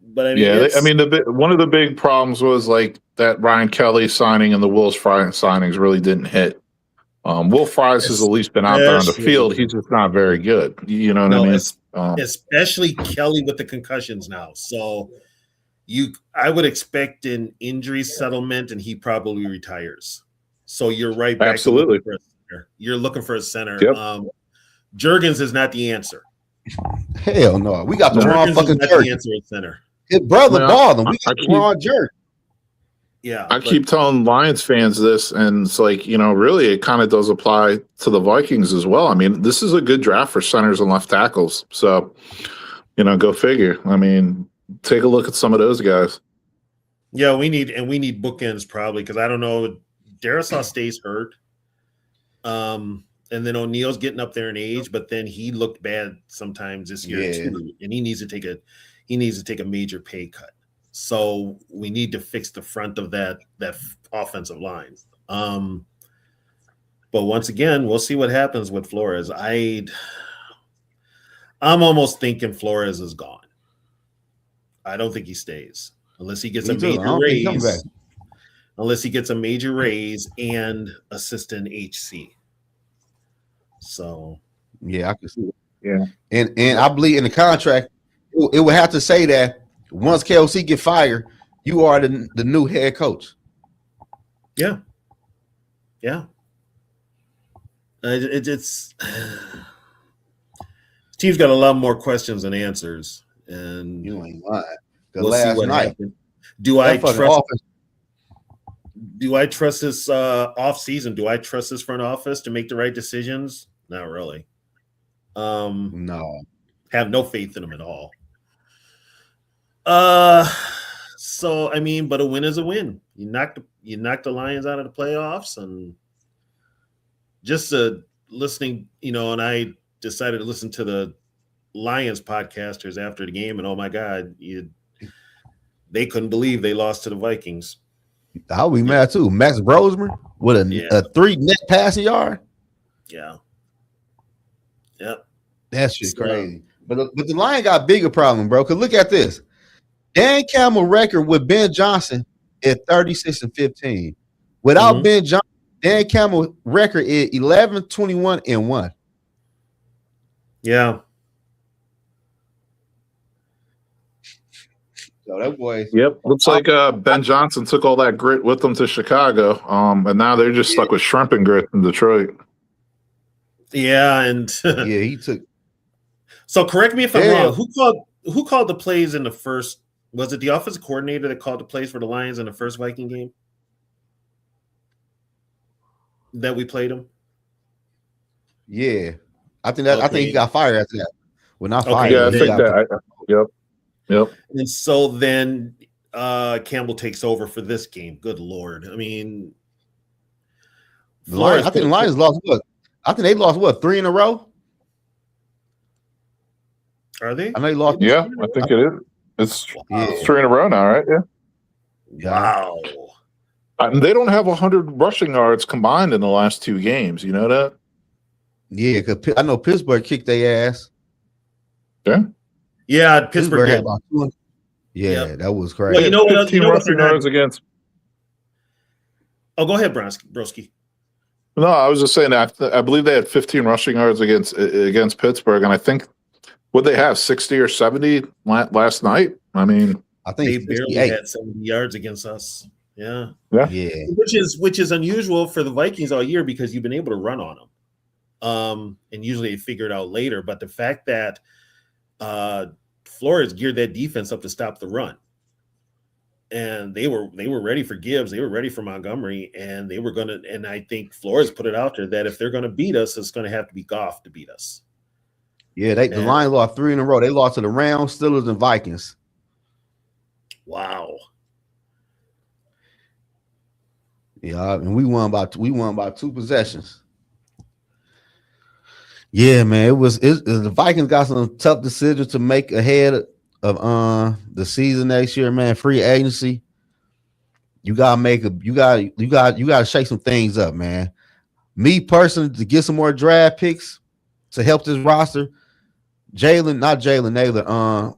But I mean, one of the big problems was like that Ryan Kelly signing and the Will Fries signings really didn't hit. Will Fries has at least been out there on the field. He's just not very good. You know what I mean? Especially Kelly with the concussions now. So I would expect an injury settlement, and he probably retires. So you're right. Back Absolutely. You're looking for a center. Yep. Jurgens is not the answer. Hell no. We got the wrong fucking Jurgens center. His brother balling. We got the wrong jerk. Yeah. I keep telling Lions fans this, and it's like, really it kind of does apply to the Vikings as well. I mean, this is a good draft for centers and left tackles. So, go figure. I mean, take a look at some of those guys. Yeah, we need bookends probably, because I don't know. Darisaw stays hurt. And then O'Neal's getting up there in age, but then he looked bad sometimes this year too, and he needs to take a major pay cut. So we need to fix the front of that offensive line. But once again, we'll see what happens with Flores. I'm almost thinking Flores is gone. I don't think he stays unless he gets a major raise. Unless he gets a major raise and assistant HC. So yeah, I can see it. Yeah, and I believe in the contract, it would have to say that once KOC get fired, you are the new head coach. Yeah. It's team's got a lot more questions than answers, and you ain't lying. We'll see what happens. Do I trust this off season? Do I trust this front office to make the right decisions? Not really. No. Have no faith in them at all. So I mean, but a win is a win. You knock the Lions out of the playoffs, and just listening, and I decided to listen to the Lions podcasters after the game, and oh my God, they couldn't believe they lost to the Vikings. I'll be mad too. Max Brosmer with a 3 net passing yard. Yeah. Yep. That shit's crazy. But the Lions got a bigger problem, bro. Because look at this. Dan Campbell record with Ben Johnson at 36-15. Without Ben Johnson, Dan Campbell record is 11-21-1. Yeah. So that boy. Yep. Looks like Ben Johnson took all that grit with him to Chicago. And now they're just stuck with shrimp and grit in Detroit. Yeah, and he took. So correct me if I'm wrong. Who called the plays in the first? Was it the offensive coordinator that called the plays for the Lions in the first Viking game that we played them? Yeah, I think he got fired after that. Well, not fired. Yeah, I think that. Yep. And so then Campbell takes over for this game. Good Lord! I mean, I think the Lions lost what? I think they lost 3 in a row. Are they? I know they lost. Yeah, I think it is. It's 3 in a row now, right? Yeah. Wow. And they don't have 100 rushing yards combined in the last 2 games. You know that? Yeah, because I know Pittsburgh kicked their ass. Yeah. Yeah, Pittsburgh had about 200. Yeah, that was crazy. Well, you know what? 15 rushing yards against. Oh, go ahead, Broski. No, I was just saying that I believe they had 15 rushing yards against Pittsburgh, and I think would they have 60 or 70 last night? I mean, I think they barely had 70 yards against us. Yeah. Which is unusual for the Vikings all year because you've been able to run on them, and usually they figure it out later. But the fact that Flores geared that defense up to stop the run. And they were ready for Gibbs. They were ready for Montgomery, and they were going to. And I think Flores put it out there that if they're going to beat us, it's going to have to be Goff to beat us. Yeah, the Lions lost 3 in a row. They lost to the Rams, Steelers, and Vikings. Wow. Yeah, and we won by 2 possessions. Yeah, man. The Vikings got some tough decisions to make ahead of the season next year, man. Free agency. You gotta shake some things up, man. Me personally, to get some more draft picks to help this roster, not Jalen Naylor,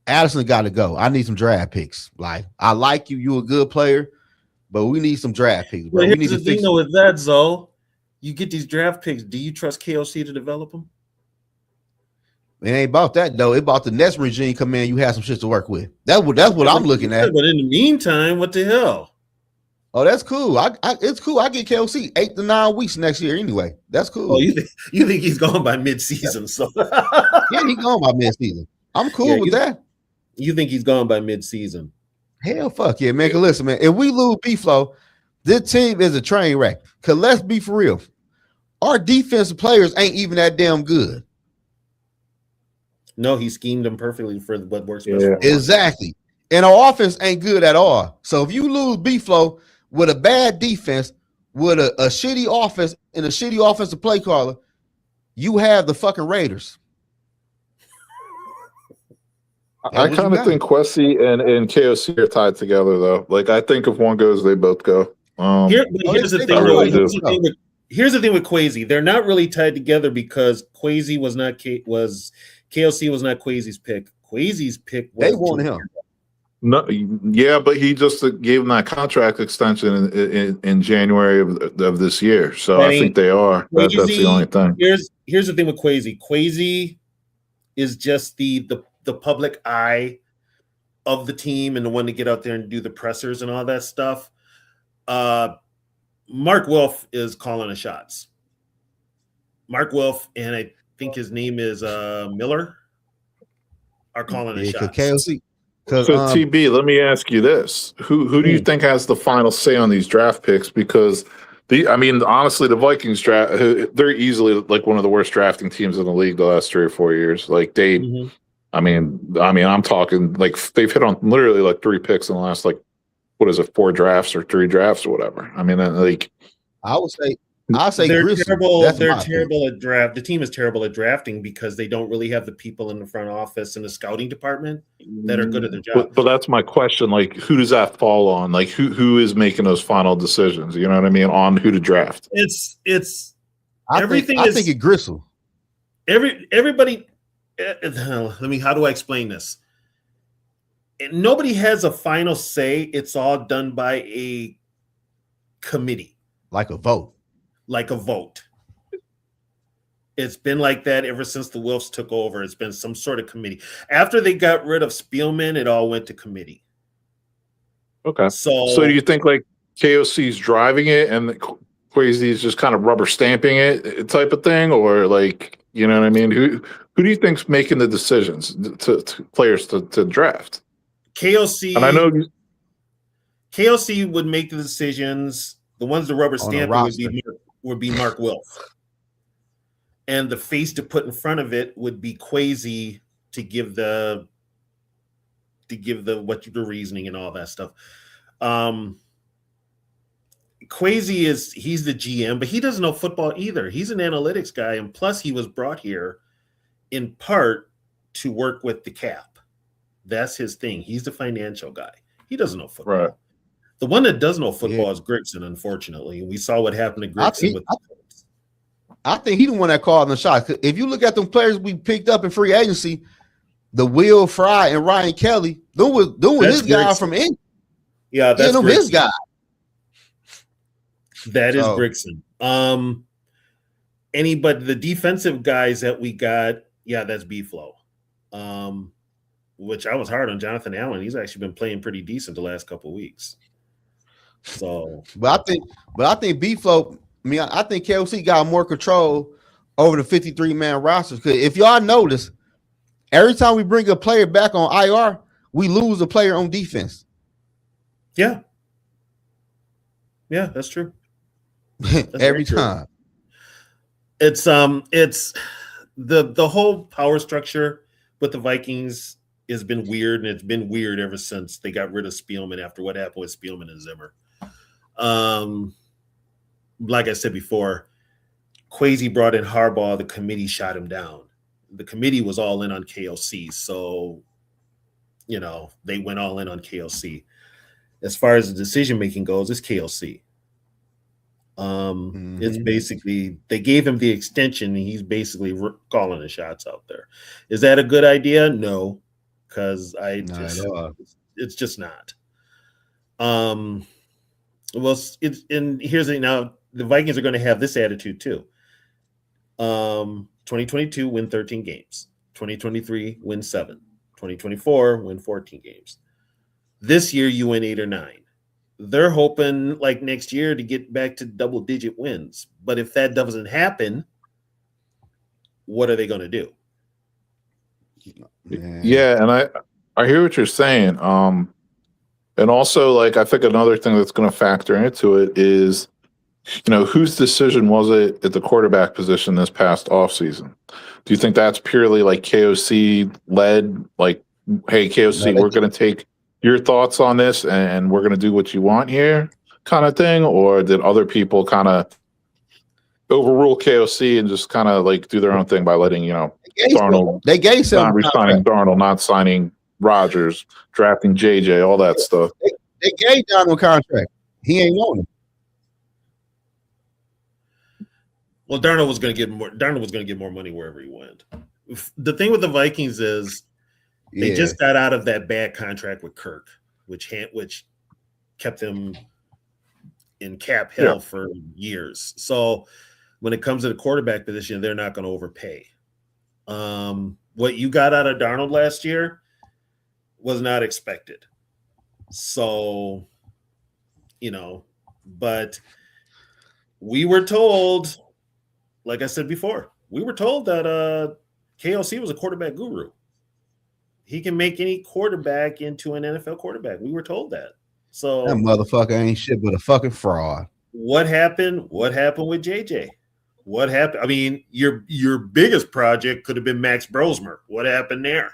Addison got to go. I need some draft picks. Like, I like you, you a good player, but we need some draft picks, bro. Well, We here's need to the thing fix. though with that, Zoe. You get these draft picks. Do you trust KOC to develop them? It ain't about that though. It about the next regime come in. You have some shit to work with. That's what I'm looking at. But in the meantime, what the hell? Oh, that's cool. It's cool. I get KOC 8 to 9 weeks next year anyway. That's cool. Oh, you think he's gone by mid-season? So Yeah, he gone by mid-season. I'm cool with that. You think he's gone by mid-season? Hell, fuck yeah, man. Listen, man. If we lose B-Flow, this team is a train wreck. Cause let's be for real. Our defensive players ain't even that damn good. No, he schemed them perfectly for what works best for him. Exactly. And our offense ain't good at all. So if you lose B-Flow with a bad defense, with a shitty offense and a shitty offensive play caller, you have the fucking Raiders. I kind of think Kwesi and KOC are tied together, though. Like, I think if one goes, they both go. Here's the thing. Really here's the thing with Kwesi. They're not really tied together because Kwesi was not KOC was not Kwesi's pick. Kwesi's pick was they wanted him. No, yeah, but he just gave him that contract extension in January of this year. So I think they are. That's the only thing. Here's the thing with Kwesi. Kwesi is just the public eye of the team and the one to get out there and do the pressers and all that stuff. Mark Wilf is calling the shots. Mark Wilf and I think his name is Miller are calling the shots. KOC. So TB, let me ask you this: Who do you think has the final say on these draft picks? Because honestly, the Vikings they're easily like one of the worst drafting teams in the league the last 3 or 4 years. Like they, I'm talking like they've hit on literally like 3 picks in the last 4 drafts or 3 drafts or whatever. I mean, I'll say they're Grissom. terrible. They're terrible at draft. The team is terrible at drafting because they don't really have the people in the front office and the scouting department that are good at their job. But that's my question. Like, who does that fall on? Like, who is making those final decisions? You know what I mean? On who to draft? I think it's Grissom. Everybody. How do I explain this? Nobody has a final say. It's all done by a committee, like a vote. It's been like that ever since the Wilfs took over. It's been some sort of committee. After they got rid of Spielman, it all went to committee. Okay. So do you think like KOC's driving it and Kwesi's just kind of rubber stamping it type of thing? Or like, you know what I mean? Who do you think's making the decisions to players to draft? KOC. And I know KOC would make the decisions. The ones the rubber stamping would be Mark Wilf. And the face to put in front of it would be Kwesi to give the reasoning and all that stuff. Kwesi he's the GM, but he doesn't know football either. He's an analytics guy, and plus he was brought here in part to work with the cap. That's his thing. He's the financial guy. He doesn't know football. Right. The one that does know football is Grigson, unfortunately. We saw what happened to Grigson I think he's the one that called the shots. If you look at them players we picked up in free agency, the Will Fry and Ryan Kelly, them was his guy from England. Yeah, that's his guy. That is Grigson. But the defensive guys that we got, that's B-Flow. Which I was hard on Jonathan Allen. He's actually been playing pretty decent the last couple of weeks. So, but I think B-Flow. I think KOC got more control over the 53-man roster. Because if y'all notice, every time we bring a player back on IR, we lose a player on defense. Yeah, that's true. Every time. It's the whole power structure with the Vikings has been weird, and it's been weird ever since they got rid of Spielman after what happened with Spielman and Zimmer. Like I said before, Kwesi brought in Harbaugh, the committee shot him down. The committee was all in on KOC, so they went all in on KOC. As far as the decision making goes, it's KOC. It's basically they gave him the extension, and he's basically calling the shots out there. Is that a good idea? No, because it's just not. Well, now the Vikings are going to have this attitude too. 2022 win 13 games. 2023 win 7. 2024 win 14 games. This year you win 8 or 9. They're hoping like next year to get back to double-digit wins. But if that doesn't happen, what are they going to do? Yeah, and I hear what you're saying. And also, like, I think another thing that's going to factor into it is, whose decision was it at the quarterback position this past offseason? Do you think that's purely like KOC led? Like, hey, KOC, we're going to take your thoughts on this and we're going to do what you want here kind of thing? Or did other people kind of overrule KOC and just kind of like do their own thing by letting, Darnold, they gave some not re-signing Darnold, not signing Rodgers, drafting JJ, all that stuff. They gave Darnold a contract. He ain't want it. Well, Darnold was going to get more money wherever he went. The thing with the Vikings is they just got out of that bad contract with Kirk, which kept them in cap hell for years. So when it comes to the quarterback position, they're not going to overpay. What you got out of Darnold last year was not expected. So, but we were told, like I said before, we were told that KLC was a quarterback guru. He can make any quarterback into an NFL quarterback. We were told that. So that motherfucker ain't shit but a fucking fraud. What happened? What happened with JJ? What happened? I mean, your biggest project could have been Max Brosmer. What happened there?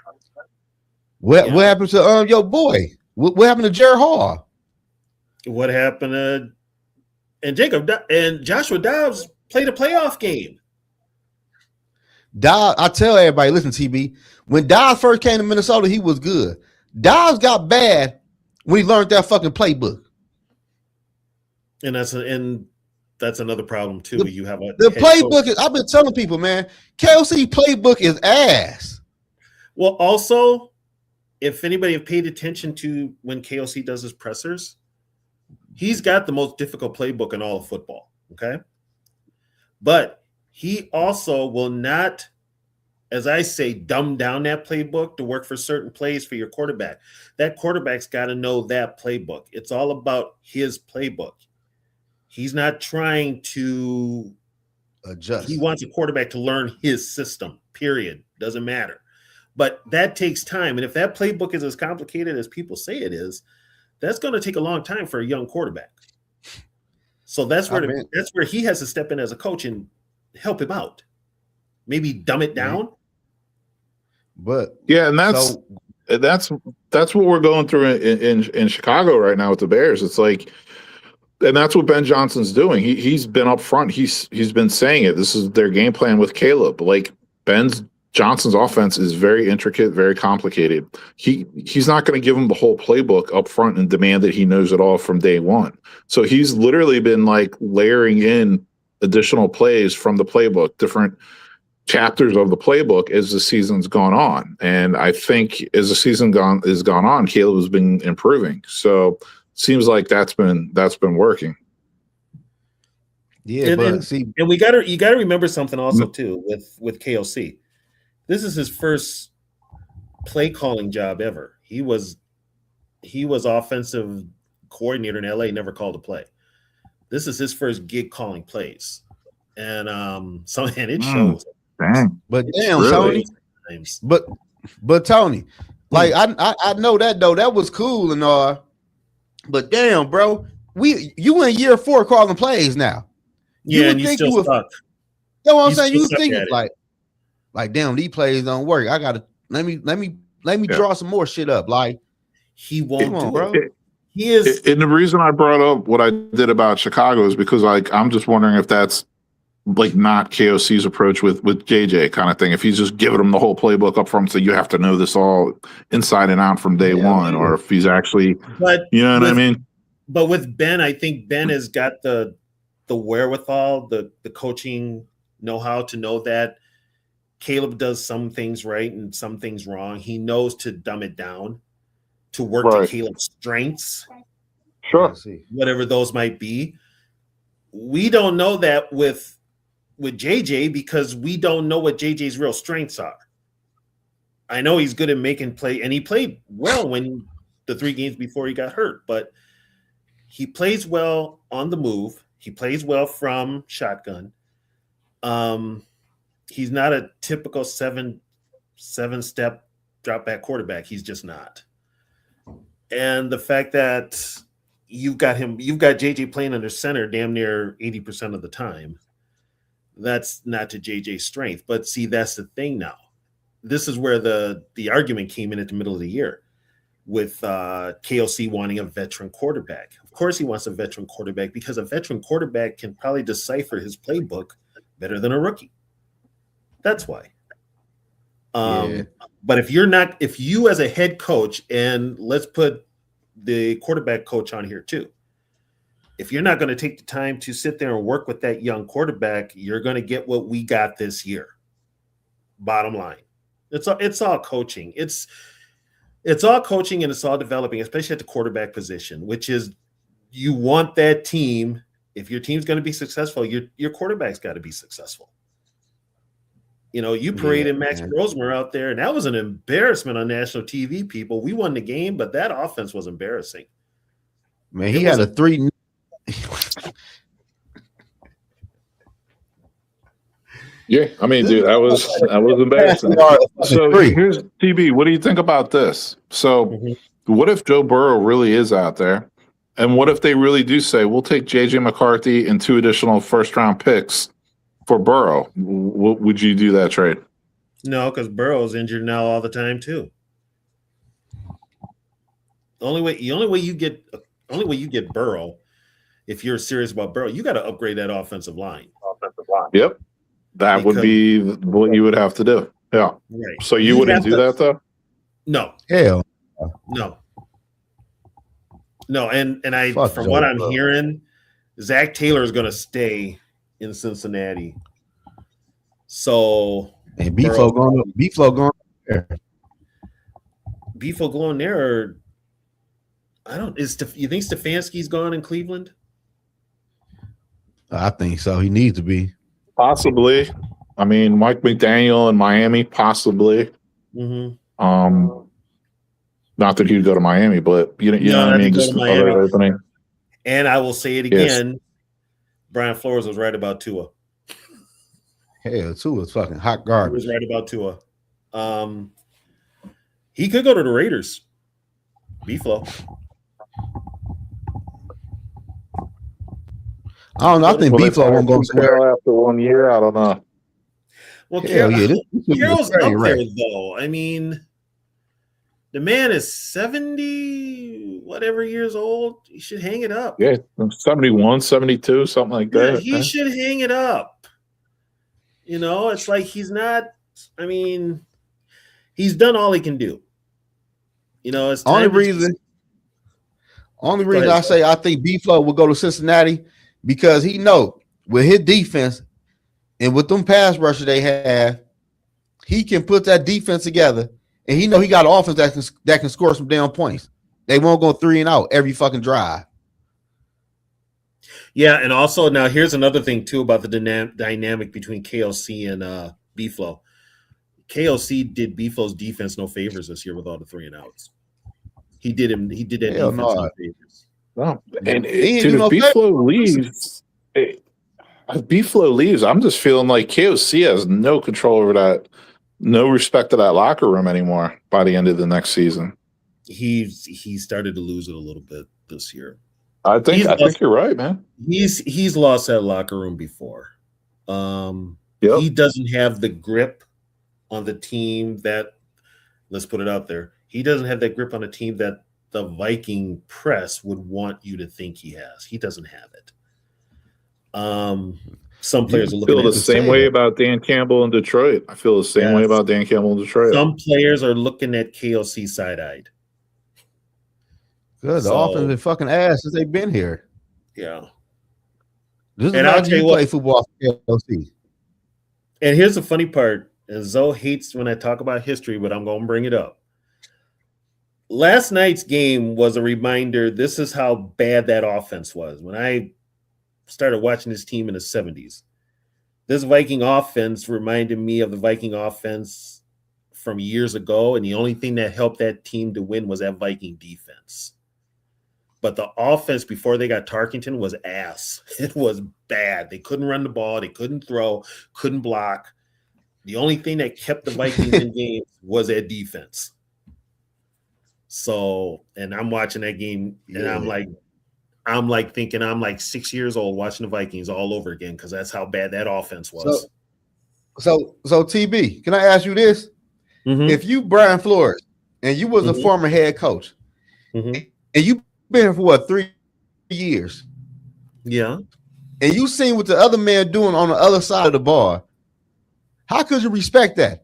What happened to your boy? What happened to Jared Hall? What happened to and Joshua Dobbs played a playoff game? Dobbs, I tell everybody, listen, TB, when Dobbs first came to Minnesota, he was good. Dobbs got bad when he learned that fucking playbook. And that's another problem too. You have the playbook is, I've been telling people, man, KLC playbook is ass. Well, also, if anybody have paid attention to when KLC does his pressers, he's got the most difficult playbook in all of football. Okay. But he also will not, as I say, dumb down that playbook to work for certain plays for your quarterback. That quarterback's got to know that playbook. It's all about his playbook. He's not trying to adjust. He wants a quarterback to learn his system, period. Doesn't matter. But that takes time. And if that playbook is as complicated as people say it is, that's going to take a long time for a young quarterback. So that's where he has to step in as a coach and help him out. Maybe dumb it down. But yeah, and that's what we're going through in Chicago right now with the Bears. It's like, and that's what Ben Johnson's doing. He's been up front. He's been saying it. This is their game plan with Caleb. Like Johnson's offense is very intricate, very complicated. He's not going to give him the whole playbook up front and demand that he knows it all from day one. So he's literally been like layering in additional plays from the playbook, different chapters of the playbook as the season's gone on. And I think as the season has gone on, Caleb has been improving. So seems like that's been working. Yeah, and you got to remember something also too with KOC. This is his first play calling job ever. He was offensive coordinator in LA, never called a play. This is his first gig calling plays, and it shows. Dang. But damn, really? Tony. But Tony, like I know that though, that was cool and all. But damn, bro, you in year 4 calling plays now. Yeah, and you still stuck. You know what I'm saying? You think it's like damn, these plays don't work. I gotta let me draw some more shit up. Like he won't bro. He is, and the reason I brought up what I did about Chicago is because like I'm just wondering if that's like not KOC's approach with JJ kind of thing. If he's just giving him the whole playbook up front, so you have to know this all inside and out from day one, or if he's actually, but you know what I mean? But with Ben, I think Ben has got the wherewithal, the coaching know-how to know that Caleb does some things right and some things wrong. He knows to dumb it down to work to Caleb's strengths. Sure. Whatever those might be. We don't know that with JJ because we don't know what JJ's real strengths are. I know he's good at making play, and he played well when the 3 games before he got hurt, but he plays well on the move. He plays well from shotgun. He's not a typical seven-step drop back quarterback. He's just not. And the fact that you've got JJ playing under center damn near 80% of the time, that's not to JJ's strength. But see, that's the thing now. This is where the argument came in at the middle of the year with KOC wanting a veteran quarterback. Of course he wants a veteran quarterback because a veteran quarterback can probably decipher his playbook better than a rookie. That's why. But if you as a head coach, and let's put the quarterback coach on here too, if you're not going to take the time to sit there and work with that young quarterback, you're going to get what we got this year. Bottom line, it's all coaching. It's all coaching and it's all developing, especially at the quarterback position, which is you want that team. If your team's going to be successful, your quarterback's got to be successful. You know, you paraded Max Brosmer out there, and that was an embarrassment on national TV, people. We won the game, but that offense was embarrassing. Man, he had a 3. Yeah, I mean, dude, that was embarrassing. So here's TB. What do you think about this? So, what if Joe Burrow really is out there, and what if they really do say we'll take JJ McCarthy and 2 additional first-round picks for Burrow? Would you do that trade? No, because Burrow's injured now all the time too. The only way you get Burrow, if you're serious about Burrow, you got to upgrade that offensive line. Yep. That would be what you would have to do. Yeah. Right. So you wouldn't do that though? No. Hell. No. No, and from what I'm hearing, Zach Taylor is going to stay in Cincinnati. So and B-Flow going there. B-Flow going there. You think Stefanski's gone in Cleveland? I think so. He needs to be. Possibly. I mean, Mike McDaniel in Miami, possibly. Mm-hmm. Not that he'd go to Miami, but you know what I mean. Just another opening. And I will say it again. Yes. Brian Flores was right about Tua. Hell, Tua's fucking hot garbage. He was right about Tua. He could go to the Raiders. B-Flow. I don't know. I think B-Flow won't go somewhere after 1 year. I don't know. Well, Carroll's up there, though. I mean, the man is 70 whatever years old. He should hang it up. Yeah, 71, 72, something like that. He should hang it up. You know, it's like he's not. I mean, he's done all he can do. You know, it's only reason I say I think B-Flow will go to Cincinnati. Because he know with his defense and with them pass rushers they have, he can put that defense together, and he know he got an offense that can score some damn points. They won't go 3 and out every fucking drive. Yeah, and also now here's another thing too about the dynamic between KOC and B-Flow. KOC did B-Flow's defense no favors this year with all the 3 and outs. He did that defense no favors. No, and dude, if B-Flow leaves, I'm just feeling like KOC has no control over that, no respect to that locker room anymore by the end of the next season. He started to lose it a little bit this year. I think you're right, man. He's lost that locker room before. He doesn't have the grip on the team that, let's put it out there, he doesn't have that grip on a team that the Viking press would want you to think he has. He doesn't have it. Some players are I looking feel at the it. same way about Dan Campbell in Detroit. I feel the same way Yes. about Dan Campbell in Detroit. Some players are looking at KOC side-eyed. Good. The offense been fucking ass since they've been here. Yeah. This is And I'll imagine tell you you play what, football for KLC. and here's the funny part, and Zoe hates when I talk about history, but I'm going to bring it up. Last night's game was a reminder. This is how bad that offense was. When I started watching this team in the 70s, this Viking offense reminded me of the Viking offense from years ago, and the only thing that helped that team to win was that Viking defense. But the offense before they got Tarkenton was ass. It was bad. They couldn't run the ball. They couldn't throw, couldn't block. The only thing that kept the Vikings in games was that defense. So, and I'm watching that game, and I'm like thinking I'm like 6 years old watching the Vikings all over again because that's how bad that offense was. So TB, can I ask you this? Mhm. If you Brian Flores and you was a Mhm. former head coach, Mhm. and you been here for what, 3 years, Yeah. and you seen what the other man doing on the other side of the bar, how could you respect that?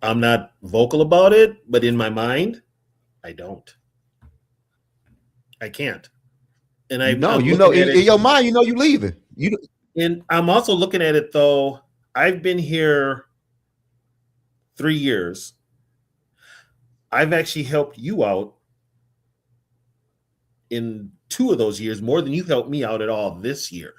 I'm not vocal about it, but in my mind, I don't. I can't. And I'm in looking at your it, mind, you leaving. and I'm also looking at it though. I've been here 3 years. I've actually helped you out in 2 of those years more than you helped me out at all this year.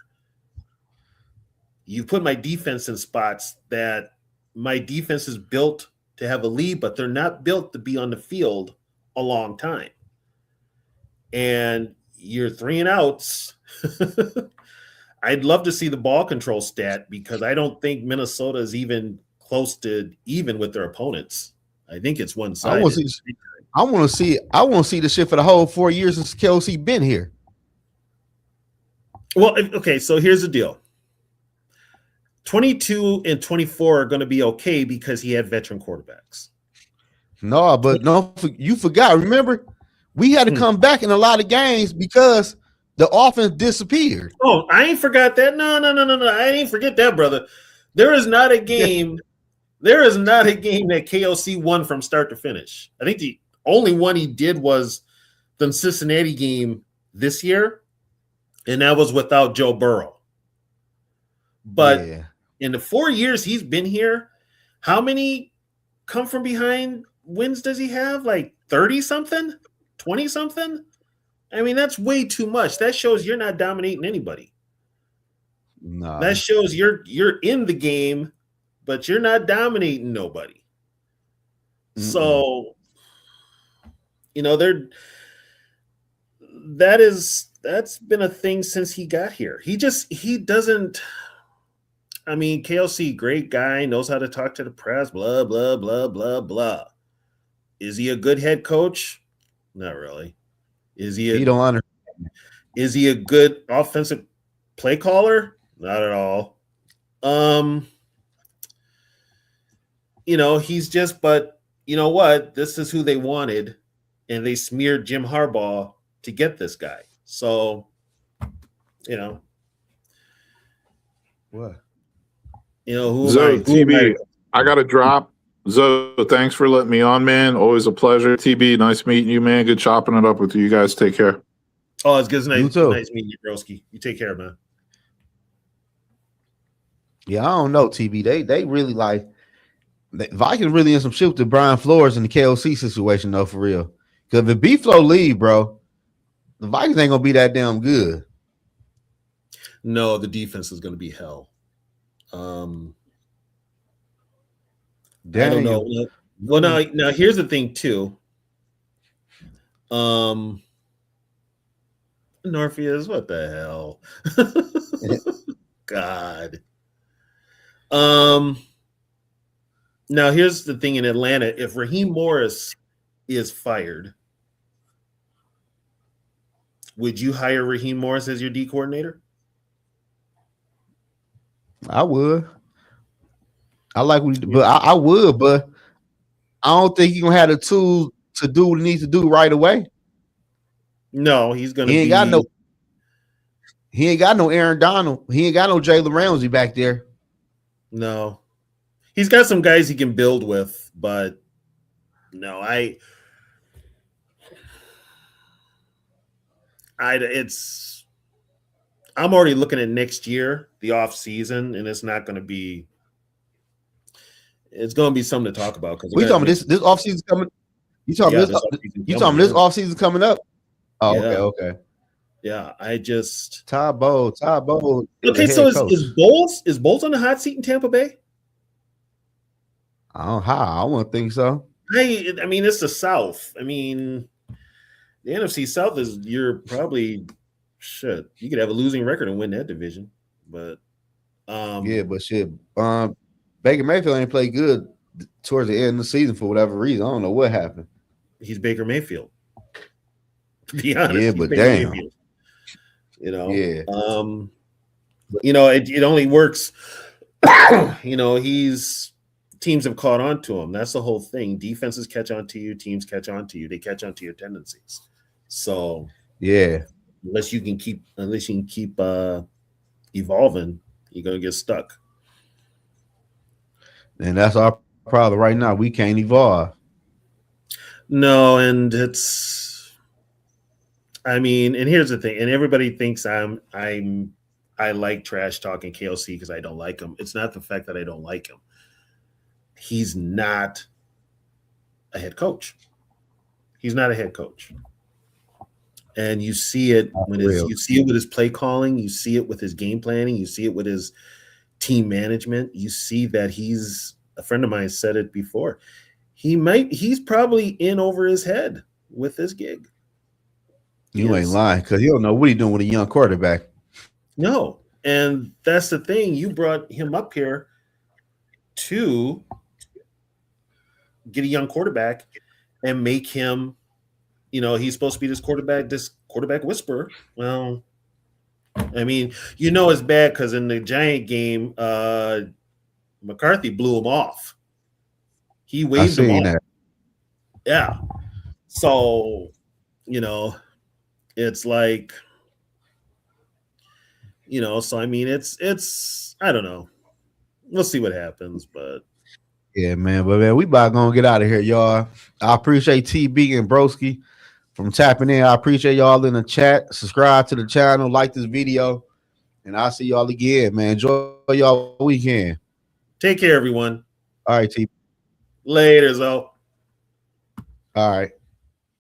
You put my defense in spots that my defense is built to have a lead, but they're not built to be on the field a long time. And you're 3 and outs. I'd love to see the ball control stat because I don't think Minnesota is even close to even with their opponents. I think it's one-sided. I want to see the shit for the whole 4 years since Kelsey been here. Well, okay, so here's the deal. 22 and 24 are going to be okay because he had veteran quarterbacks. No, but no, you forgot. Remember, we had to come back in a lot of games because the offense disappeared. Oh, I ain't forgot that. No. I ain't forget that, brother. There is not a game. There is not a game that KOC won from start to finish. I think the only one he did was the Cincinnati game this year, and that was without Joe Burrow. But in the 4 years he's been here, how many come from behind wins does he have? Like 30-something? 20-something? I mean, that's way too much. That shows you're not dominating anybody. No. That shows you're in the game, but you're not dominating nobody. So, that's been a thing since he got here. He doesn't. I mean, KLC, great guy, knows how to talk to the press, blah, blah, blah, blah, blah. Is he a good head coach? Not really. Is he a good offensive play caller? Not at all. He's just, but you know what? This is who they wanted, and they smeared Jim Harbaugh to get this guy. So, what? TB, I got to drop. Zoe, thanks for letting me on, man. Always a pleasure. TB, nice meeting you, man. Good chopping it up with you. You guys take care. Oh, it's good. You too. Nice meeting you, broski. You take care, man. Yeah, I don't know, TB. They really like the Vikings really in some shit with the Brian Flores and the KOC situation, though, for real. Because if B-Flow leave, bro, the Vikings ain't gonna be that damn good. No, the defense is gonna be hell. I don't know. Well, now here's the thing too. Norpheus, what the hell? God. Now here's the thing in Atlanta. If Raheem Morris is fired, would you hire Raheem Morris as your D coordinator? I would. I like what, but I would, but I don't think he's gonna have the tools to do what he needs to do right away. No, he's gonna he ain't got no. He ain't got no Aaron Donald. He ain't got no Jalen Ramsey back there. No, he's got some guys he can build with, but no, I'm already looking at next year, the off season, and it's not going to be. It's going to be something to talk about because We talking about this offseason coming. You talking Yeah, this? offseason You coming, talking this yeah. offseason coming up? Oh, Yeah. okay. Yeah, I just Ty Bowles okay. the So head coach. is Bolts on the hot seat in Tampa Bay? I don't know how. I wouldn't think so. I mean, it's the South. I mean, the NFC South is you're probably shit. You could have a losing record and win that division, but Yeah, but shit. Baker Mayfield ain't played good towards the end of the season for whatever reason. I don't know what happened. he's Baker Mayfield. To be honest, Yeah, he's but Baker damn. Mayfield. You know, Yeah. it only works. Teams have caught on to him. That's the whole thing. Defenses catch on to you. Teams catch on to you. They catch on to your tendencies. So Yeah. unless you can keep evolving, you're gonna get stuck. And that's our problem right now. We can't evolve. No, and and here's the thing, and everybody thinks I like trash talking KLC because I don't like him. It's not the fact that I don't like him. He's not a head coach. He's not a head coach. And you see it you see it with his play calling, you see it with his game planning, you see it with his team management. You see that a friend of mine said it before. He's probably in over his head with this gig. You ain't lying because you don't know what he's doing with a young quarterback. No. And that's the thing. You brought him up here to get a young quarterback and make him, he's supposed to be this quarterback whisperer. Well, it's bad because in the Giant game, McCarthy blew him off. He waved him off. That. Yeah. So, it's like, it's I don't know. We'll see what happens, but yeah, man. But man, we about gonna get out of here, y'all. I appreciate TB and Broski from tapping in. I appreciate y'all in the chat. Subscribe to the channel, like this video, and I'll see y'all again, man. Enjoy y'all weekend. Take care, everyone. All right, TB. Later, Zoe. All right.